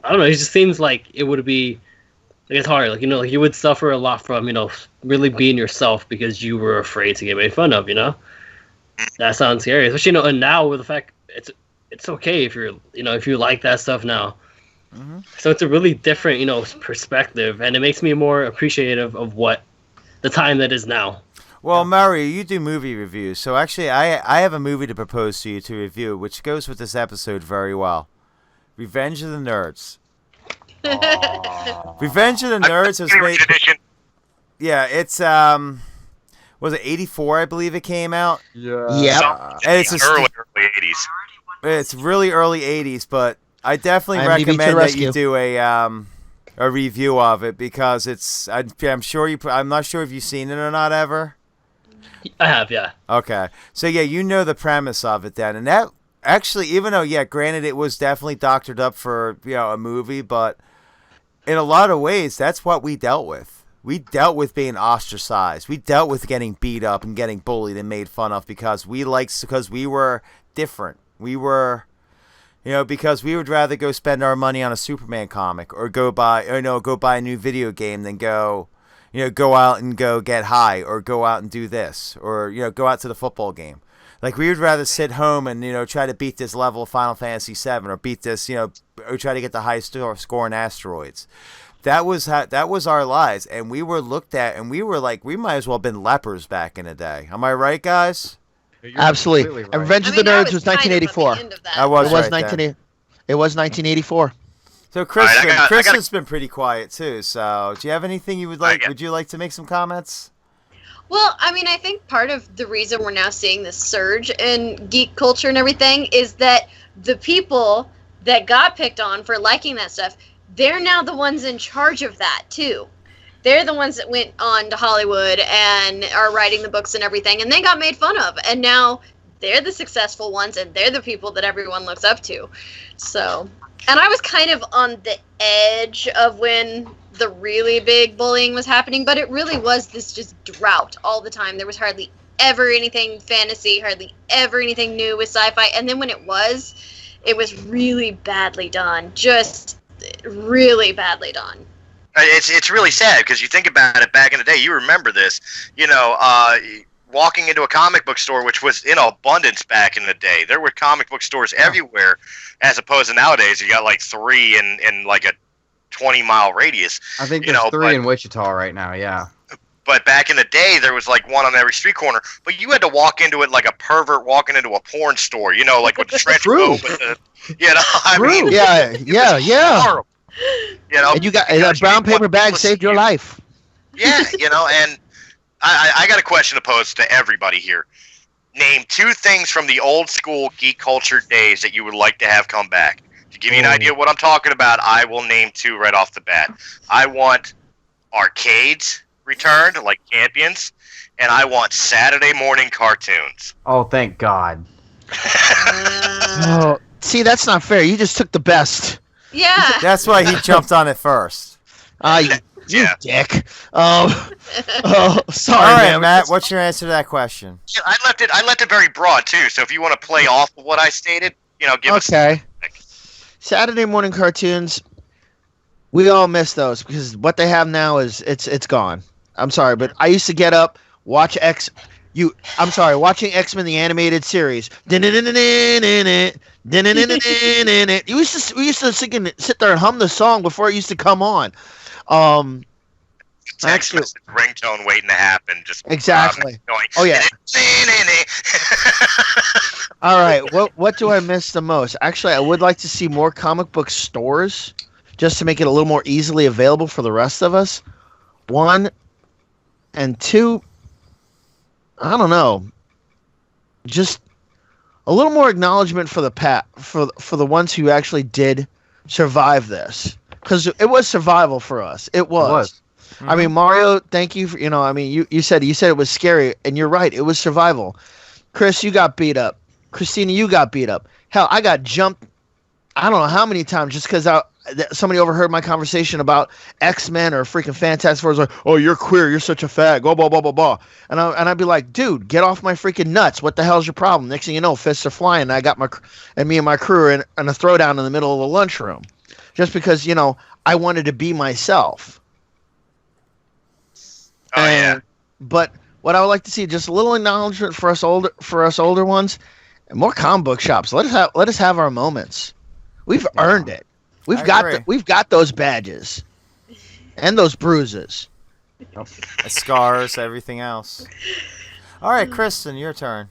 I don't know. It just seems like it would be it's hard. Like, you would suffer a lot from, really being yourself because you were afraid to get made fun of, That sounds scary. Especially, and now with the fact it's okay if if you like that stuff now. Mm-hmm. So it's a really different, perspective, and it makes me more appreciative of what the time that is now. Well, Mario, you do movie reviews, so actually I have a movie to propose to you to review, which goes with this episode very well. Revenge of the Nerds. Revenge of the Nerds was made. Edition. Yeah, it's was it 84? I believe it came out. Yeah. And it's early 80s. It's really early 80s, but I definitely recommend that you do a review of it because it's. I'm sure you. I'm not sure if you've seen it or not ever. I have, yeah. Okay, so yeah, you know the premise of it then, and that actually, even though granted it was definitely doctored up for a movie, but in a lot of ways, that's what we dealt with. We dealt with being ostracized. We dealt with getting beat up and getting bullied and made fun of because we were different. We were, because we would rather go spend our money on a Superman comic or go buy a new video game than go out and go get high or go out and do this or, go out to the football game. Like, we would rather sit home and, try to beat this level of Final Fantasy VII or beat this, or try to get the highest score in Asteroids. That was our lives, and we were looked at, and we were like, we might as well have been lepers back in the day. Am I right, guys? You're Absolutely. Right. Revenge of the Nerds was 1984. It was 1984. So Kristen's been pretty quiet too. So do you have anything you would like? Would you like to make some comments? Well, I mean, I think part of the reason we're now seeing this surge in geek culture and everything is that the people that got picked on for liking that stuff, they're now the ones in charge of that too. They're the ones that went on to Hollywood and are writing the books and everything, and they got made fun of. And now they're the successful ones, and they're the people that everyone looks up to. So, and I was kind of on the edge of when the really big bullying was happening, but it really was this just drought all the time. There was hardly ever anything fantasy, hardly ever anything new with sci-fi. And then when it was really badly done. Just really badly done. It's really sad because you think about it back in the day. You remember this, walking into a comic book store, which was in abundance back in the day. There were comic book stores everywhere, as opposed to nowadays. You got like 3 in like a 20-mile radius. I think there's 3 in Wichita right now. Yeah. But back in the day, there was like one on every street corner. But you had to walk into it like a pervert walking into a porn store. Like with the trench coat. I mean, yeah. Horrible. And you got that brown paper bag saved your life. Yeah, and I got a question to pose to everybody here. Name 2 things from the old school geek culture days that you would like to have come back. To give you an idea of what I'm talking about, I will name 2 right off the bat. I want arcades returned, like Champions, and I want Saturday morning cartoons. Oh, thank God. See, that's not fair. You just took the best. Yeah. That's why he jumped on it first. You dick. Sorry, all right, man. Matt, what's your answer to that question? Yeah, I left it very broad too. So if you want to play off of what I stated, give us. Okay. Saturday morning cartoons. We all miss those because what they have now is it's gone. I'm sorry, but I used to get up, watch watching X-Men the animated series. We used to sit there and hum the song before it used to come on. Actually, ringtone waiting to happen. Just exactly. Going, oh yeah. All right. What do I miss the most? Actually, I would like to see more comic book stores, just to make it a little more easily available for the rest of us. 1 and 2. I don't know. Just a little more acknowledgement for the ones who actually did survive this, because it was survival for us. It was. Mm-hmm. I mean, Mario, thank you for, you said it was scary, and you're right. It was survival. Chris, you got beat up. Christina, you got beat up. Hell, I got jumped. I don't know how many times just because somebody overheard my conversation about X-Men or freaking Fantastic Four. Like, oh, you're queer, you're such a fag, blah blah blah blah blah. And I'd be like, dude, get off my freaking nuts. What the hell's your problem? Next thing you know, fists are flying. And I got me and my crew in a throwdown in the middle of the lunchroom, just because I wanted to be myself. Oh yeah. But what I would like to see, just a little acknowledgement for us older ones, and more comic book shops. Let us have our moments. We've earned it. We've got those badges, and those bruises, scars, everything else. All right, Christen, your turn.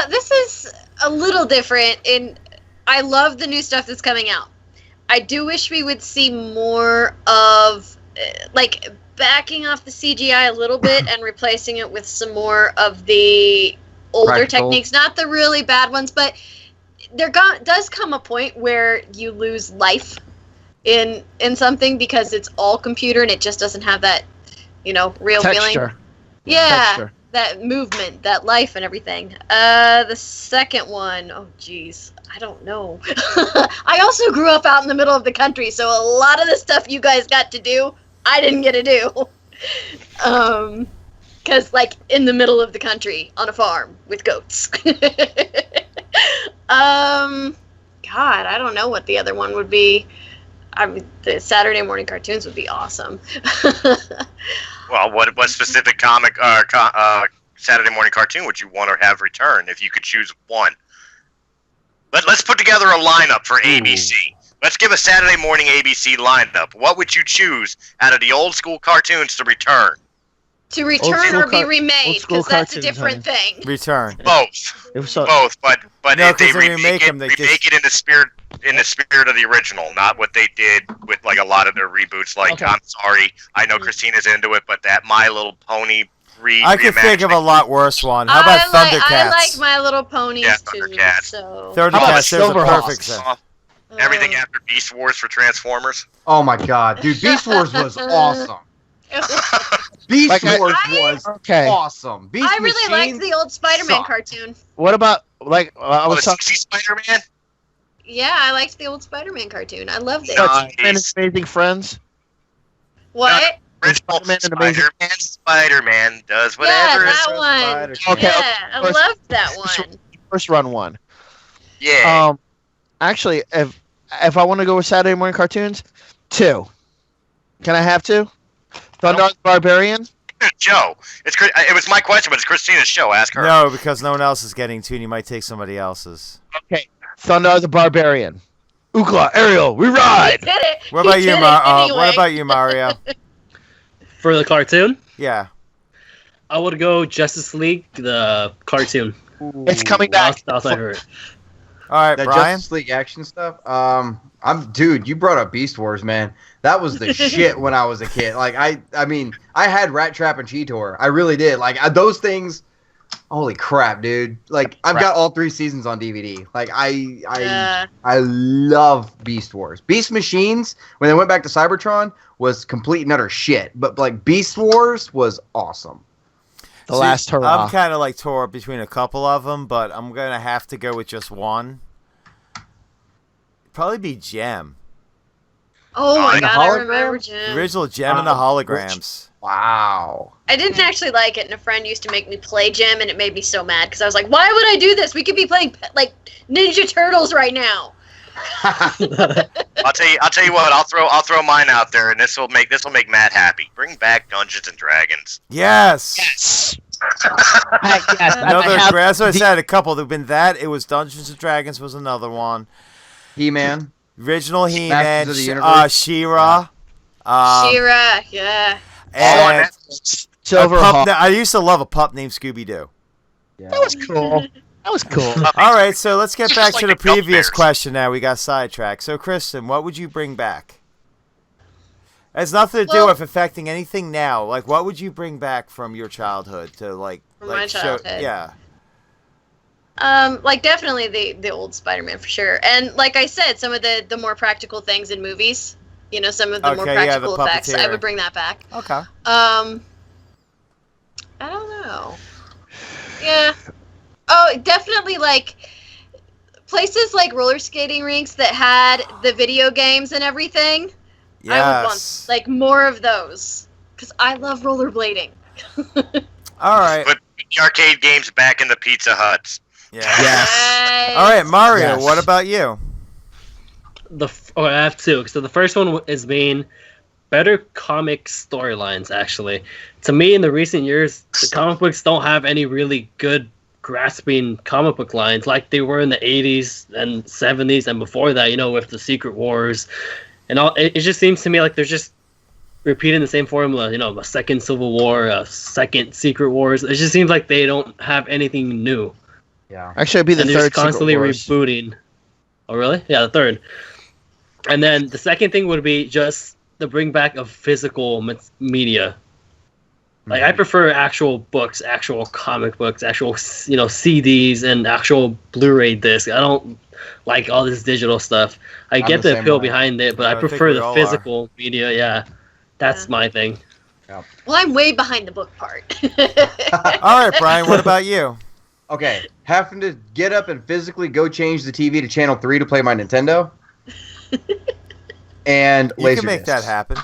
This is a little different. I love the new stuff that's coming out. I do wish we would see more of, like, backing off the CGI a little bit and replacing it with some more of the older techniques. Not the really bad ones, but there does come a point where you lose life in something because it's all computer and it just doesn't have that, real feeling. Yeah. Texture. That movement, that life and everything. The second one, oh geez, I don't know. I also grew up out in the middle of the country, so a lot of the stuff you guys got to do, I didn't get to do. Because, like, in the middle of the country, on a farm, with goats. God, I don't know what the other one would be. I mean, the Saturday morning cartoons would be awesome. Well, what specific comic Saturday morning cartoon would you want to have return if you could choose one? Let's put together a lineup for ABC. Let's give a Saturday morning ABC lineup. What would you choose out of the old school cartoons to return? To return or be remade, because that's a different thing. Return. Both. Both, but no, if they remake them, it in the spirit of the original, not what they did with like a lot of their reboots. Like, I'm sorry, I know Christina's into it, but that My Little Pony I could think of a lot worse one. How about Thundercats? I like My Little Ponies too. Thundercats. So. Thundercats, there's a perfect set. Everything after Beast Wars for Transformers. Oh my god, dude! Beast Wars was awesome. Beast Wars was awesome. Beast I really liked the old Spider-Man cartoon. What about I was talking Spider-Man? Yeah, I liked the old Spider-Man cartoon. I loved it. Amazing Friends. What? Spider-Man does whatever. Yeah, that one. Okay, yeah, I loved that one. First run one. Yeah. Actually, if I want to go with Saturday morning cartoons, 2. Can I have 2? Thunder the Barbarian. Joe, it was my question, but it's Christina's show. Ask her. No, because no one else is getting 2, and you might take somebody else's. Okay, Thunder the Barbarian. Ookla, Ariel, we ride. He did it. What about you, What about you, Mario? For the cartoon? Yeah. I would go Justice League, the cartoon. It's coming back. That's what I heard. All right, that Brian. Justice League action stuff. Dude, you brought up Beast Wars, man. That was the shit when I was a kid. Like, I mean, I had Rat Trap and Cheetor. I really did. Like, those things. Holy crap, dude! Like, I've got all 3 seasons on DVD. Like, I love Beast Wars. Beast Machines, when they went back to Cybertron, was complete and utter shit. But like, Beast Wars was awesome. The last hurrah. I'm kind of like tore between a couple of them, but I'm gonna have to go with just one. Probably be Gem. Oh my god, I remember Gem. Original Gem and the holograms. Wow. I didn't actually like it, and a friend used to make me play Gem, and it made me so mad because I was like, "Why would I do this? We could be playing like Ninja Turtles right now." I'll tell you what. I'll throw mine out there, and this will make Matt happy. Bring back Dungeons and Dragons. Yes. Yes. As I said, a couple. There've been that. It was Dungeons and Dragons was another one. He-Man. Original He-Man. She-Ra. She-Ra, yeah. And Silverhawk. I used to love a pup named Scooby-Doo. Yeah. That was cool. All right, so let's get back to the previous Bears. question now. We got sidetracked. So, Christen, what would you bring back? It has nothing to do with affecting anything now. Like, what would you bring back from your childhood to, like... From my childhood? Yeah. Like, definitely the old Spider-Man, for sure. And, like I said, some of the more practical things in movies. You know, some of the more practical effects. I would bring that back. Okay. I don't know. Yeah. Oh, definitely, like, places like roller skating rinks that had the video games and everything. Yes. I would want, like, more of those. Because I love rollerblading. All right. Put the arcade games back in the Pizza Huts. Yeah. Yes. All right, Mario, Yes. what about you? I have 2. So the first one is being better comic storylines, actually. To me, in the recent years, the comic books don't have any really good grasping comic book lines like they were in the 80s and 70s and before that, with the Secret Wars and all. It just seems to me like they're just repeating the same formula, a second Civil War, a second Secret Wars. It just seems like they don't have anything new. Yeah. Actually, it'd be the and third they're just constantly Secret Wars. rebooting. Oh, really? Yeah, the third. And then the second thing would be just the bring back of physical media. Like, I prefer actual books, actual comic books, actual, CDs and actual Blu-ray discs. I don't like all this digital stuff. I get the appeal behind it, but I prefer the physical media. Yeah, that's my thing. Well, I'm way behind the book part. All right, Brian, what about you? Okay, having to get up and physically go change the TV to channel 3 to play my Nintendo. And You laser can make that discs. happen.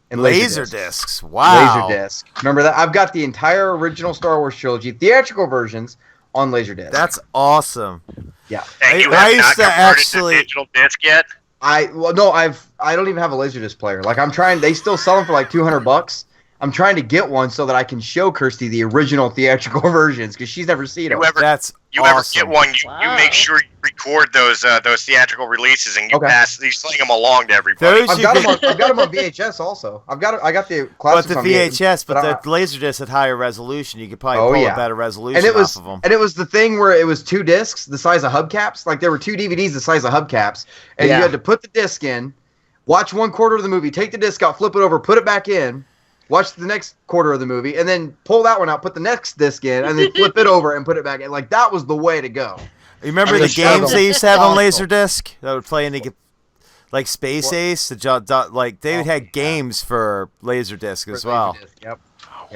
And Laser discs. Wow. Laserdisc. Remember that? I've got the entire original Star Wars trilogy, theatrical versions, on Laserdisc. That's awesome. Yeah. And you I have used not to converted actually- to digital disc yet? I don't even have a Laserdisc player. Like, I'm trying. They still sell them for like $200. I'm trying to get one so that I can show Kirsty the original theatrical versions because she's never seen them. That's You ever awesome. get one, you Wow. make sure you record those theatrical releases and you Okay. you sling them along to everybody. Those I've you got could- them. I've got them on VHS also. I got the But classics the on VHS, but I- the Laserdisc at higher resolution, you could probably Oh, pull yeah. a better resolution and it was off of them. and it was the thing where it was 2 discs the size of hubcaps. Like, there were 2 DVDs the size of hubcaps, and Yeah. you had to put the disc in, watch 1/4 of the movie, take the disc out, flip it over, put it back in, watch the next quarter of the movie, and then pull that one out, put the next disc in, and then flip it over and put it back in. Like, that was the way to go. You remember I the mean, games they used to have on Awesome. Laserdisc that would play in the like Space Ace? Like they had games for Laserdisc as well. Yep.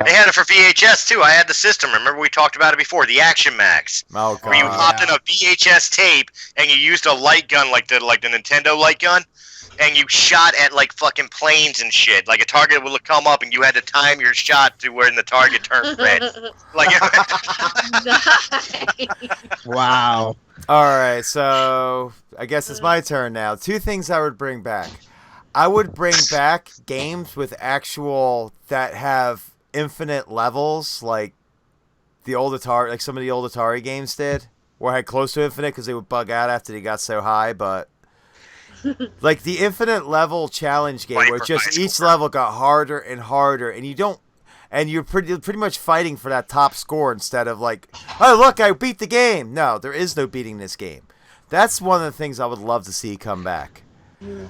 They had it for VHS too. I had the system. Remember we talked about it before, the Action Max. Oh Where you god. popped in a VHS tape and you used a light gun like the Nintendo light gun, and you shot at like fucking planes and shit. Like a target would come up and you had to time your shot to when the target turned red. Like Nice. Wow. All right, so I guess it's my turn now. 2 things I would bring back. I would bring back games with actual that have infinite levels, like the old Atari, like some of the old Atari games did, or had close to infinite because they would bug out after they got so high. But like the infinite level challenge game, where for just high school. each level got harder and harder, and you're pretty much fighting for that top score instead of like, oh look, I beat the game. No, there is no beating this game. That's one of the things I would love to see come back.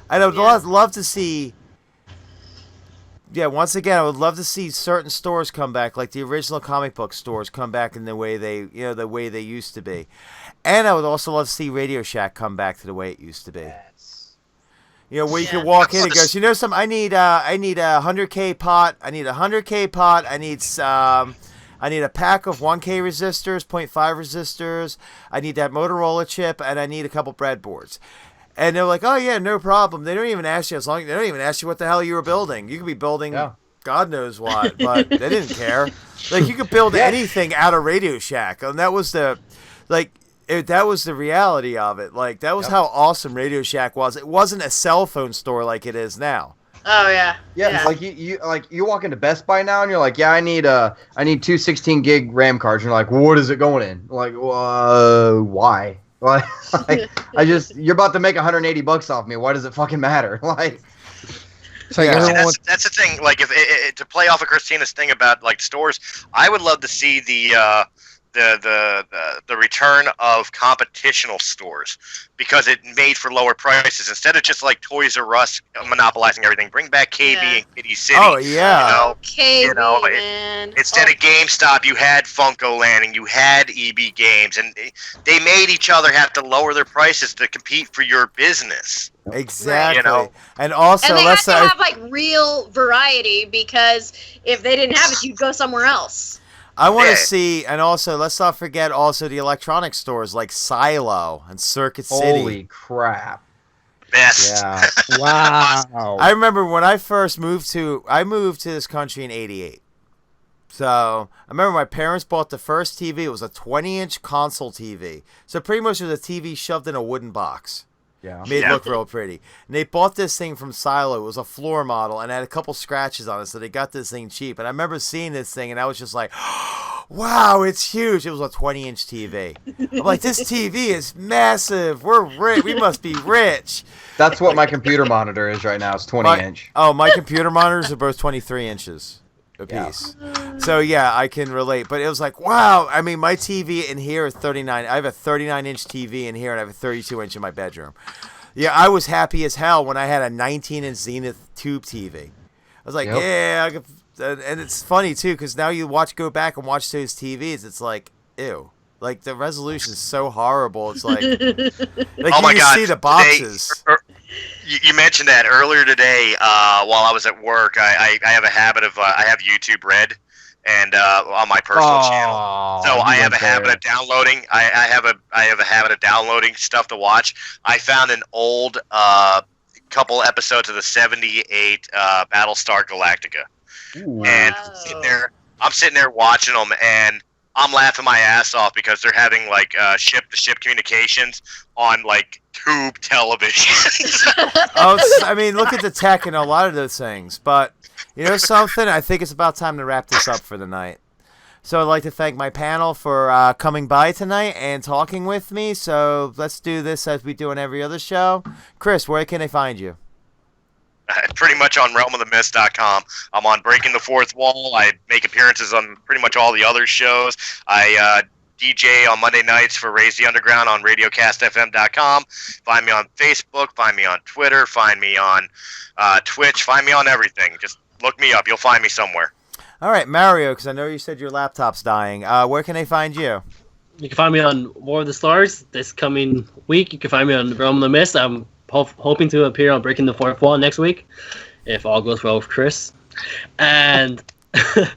I would love to see. Yeah, once again, I would love to see certain stores come back, like the original comic book stores come back in the way they used to be, and I would also love to see Radio Shack come back to the way it used to be. Where you can walk in and goes, I need a 100K pot. I need a 100K pot. I need a pack of 1K resistors, 0.5 resistors. I need that Motorola chip, and I need a couple breadboards. And they're like, oh yeah, no problem. They don't even ask you they don't even ask you what the hell you were building. You could be building God knows what, but they didn't care. Like you could build anything out of Radio Shack, and that was the that was the reality of it. Like that was how awesome Radio Shack was. It wasn't a cell phone store like it is now. Oh yeah. Yeah, like you walk into Best Buy now and you're like, I need 2 16-gig RAM cards. And you're like, what is it going in? Like, why? Like, you're about to make $180 off me. Why does it fucking matter? Like, So that's the thing. Like, if to play off of Christina's thing about like stores, I would love to see the return of competitional stores because it made for lower prices instead of just like Toys R Us monopolizing everything. Bring back KB and Kitty City. Oh yeah. Okay, man. Instead of GameStop, you had Funko Land and you had EB Games, and they made each other have to lower their prices to compete for your business. Exactly. And also, they let's had to have like real variety because if they didn't have it, you'd go somewhere else. I want to see, and also let's not forget also the electronic stores like Silo and Circuit City. holy crap. Best. Yeah. Wow. I remember when I first moved to this country in '88. So I remember my parents bought the first TV. It was a 20-inch console TV. So pretty much it was a TV shoved in a wooden box. Yeah. Made it look real pretty. And they bought this thing from Silo. It was a floor model and had a couple scratches on it, so they got this thing cheap. And I remember seeing this thing, and I was just like, wow, it's huge. It was a 20-inch TV. I'm like, this TV is massive. We're rich. We must be rich. That's what my computer monitor is right now. It's 20-inch. Oh, my computer monitors are both 23 inches a piece. So, yeah, I can relate. But it was like, wow. I mean, my TV in here is 39. I have a 39-inch TV in here, and I have a 32-inch in my bedroom. Yeah, I was happy as hell when I had a 19-inch Zenith tube TV. I was like, yeah. And it's funny, too, because now you go back and watch those TVs. It's like, ew. Like, the resolution is so horrible. It's like, oh my you God. see the boxes. You mentioned that earlier today while I was at work. I have a habit of I have YouTube Red and on my personal channel. So I have a habit of downloading. I have a habit of downloading stuff to watch. I found an old couple episodes of the '78 Battlestar Galactica, and I'm sitting there watching them, and I'm laughing my ass off because they're having like ship-to-ship communications on like tube television. I mean, look at the tech in a lot of those things. But you know something? I think it's about time to wrap this up for the night. So I'd like to thank my panel for coming by tonight and talking with me. So let's do this as we do on every other show. Chris, where can they find you? Pretty much on realmofthemist.com. I'm on Breaking the Fourth Wall. I make appearances on pretty much all the other shows. I DJ on Monday nights for Raise the Underground on radiocastfm.com. Find me on Facebook. Find me on Twitter. Find me on Twitch. Find me on everything. Just look me up. You'll find me somewhere. All right, Mario, because I know you said your laptop's dying. Where can they find you? You can find me on War of the Stars this coming week. You can find me on Realm of the Mist. I'm hoping to appear on Breaking the Fourth Wall next week, if all goes well with Chris. And by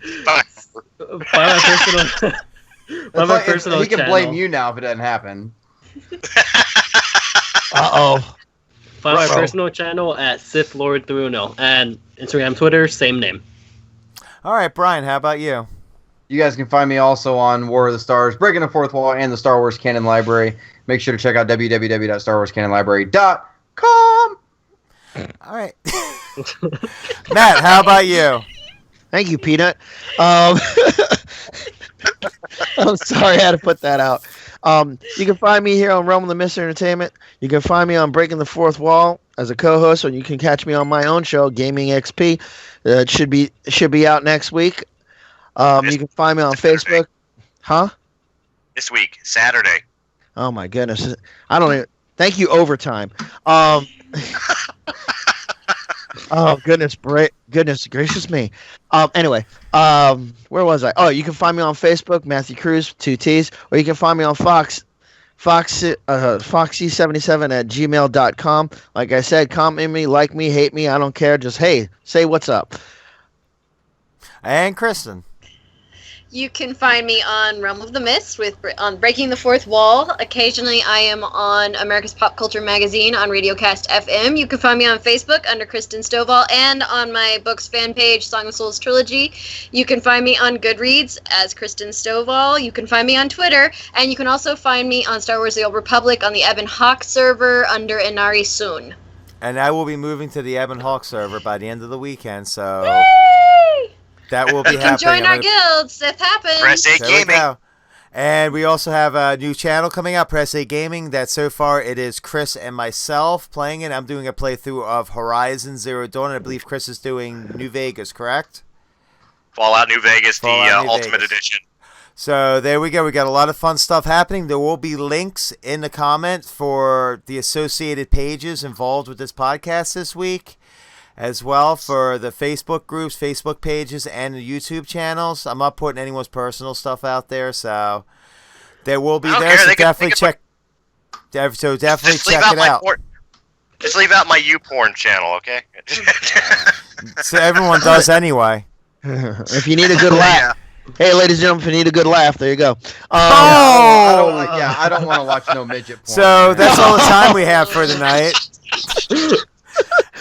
my personal he can channel, blame you now if it doesn't happen. Uh-oh. Find my personal channel at Sith Lord 310 and Instagram, Twitter, same name. All right, Brian, how about you? You guys can find me also on War of the Stars, Breaking the Fourth Wall, and the Star Wars Canon Library. Make sure to check out www.starwarscanonlibrary.com. All right. Matt, how about you? Thank you, Peanut. I'm sorry I had to put that out. You can find me here on Realm of the Mist Entertainment. You can find me on Breaking the Fourth Wall as a co-host, and you can catch me on my own show, Gaming XP. It should be out next week. You can find me on Facebook. Huh? This week, Saturday. Oh my goodness! I don't even. Thank you, overtime. Oh goodness gracious me. Anyway, where was I? Oh, you can find me on Facebook, Matthew Cruz, 2 T's, or you can find me on Foxy77 at gmail.com. Like I said, comment me, like me, hate me, I don't care. Just hey, say what's up. And Christen. You can find me on Realm of the Mist on Breaking the Fourth Wall. Occasionally, I am on America's Pop Culture Magazine on Radiocast FM. You can find me on Facebook under Christen Stovall and on my books fan page, Song of Souls Trilogy. You can find me on Goodreads as Christen Stovall. You can find me on Twitter, and you can also find me on Star Wars: The Old Republic on the Ebon Hawk server under Inari soon. And I will be moving to the Ebon Hawk server by the end of the weekend, so Yay! That will be you happening. can join our guild. Sith happens. Press 8 Gaming. And we also have a new channel coming out, Press 8 Gaming, that so far it is Chris and myself playing it. I'm doing a playthrough of Horizon Zero Dawn, and I believe Chris is doing New Vegas, correct? Fallout New Vegas, the Ultimate Vegas. Edition. So there we go. We got a lot of fun stuff happening. There will be links in the comments for the associated pages involved with this podcast this week, as well for the Facebook groups, Facebook pages, and the YouTube channels. I'm not putting anyone's personal stuff out there, so there will be there. So definitely check. So definitely check it out. Just leave out my YouPorn channel, okay? So everyone does anyway. If you need a good laugh. Hey, ladies and gentlemen, if you need a good laugh, there you go. I don't want to watch no midget porn. So that's all the time we have for tonight.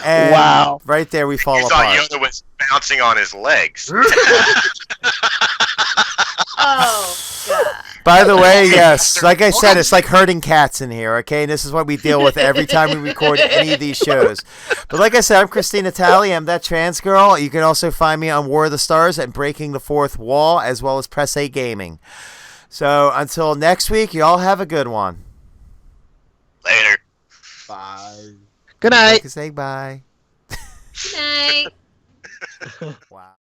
And wow. Right there we fall you apart. thought Yoda was bouncing on his legs. Oh, God. By the way, yes, like I said, it's like herding cats in here, okay? And this is what we deal with every time we record any of these shows. But like I said, I'm Christina Talley. I'm that trans girl. You can also find me on War of the Stars and Breaking the Fourth Wall, as well as Press A Gaming. So until next week, you all have a good one. Later. Bye. Good night. Say bye. Good night. Wow.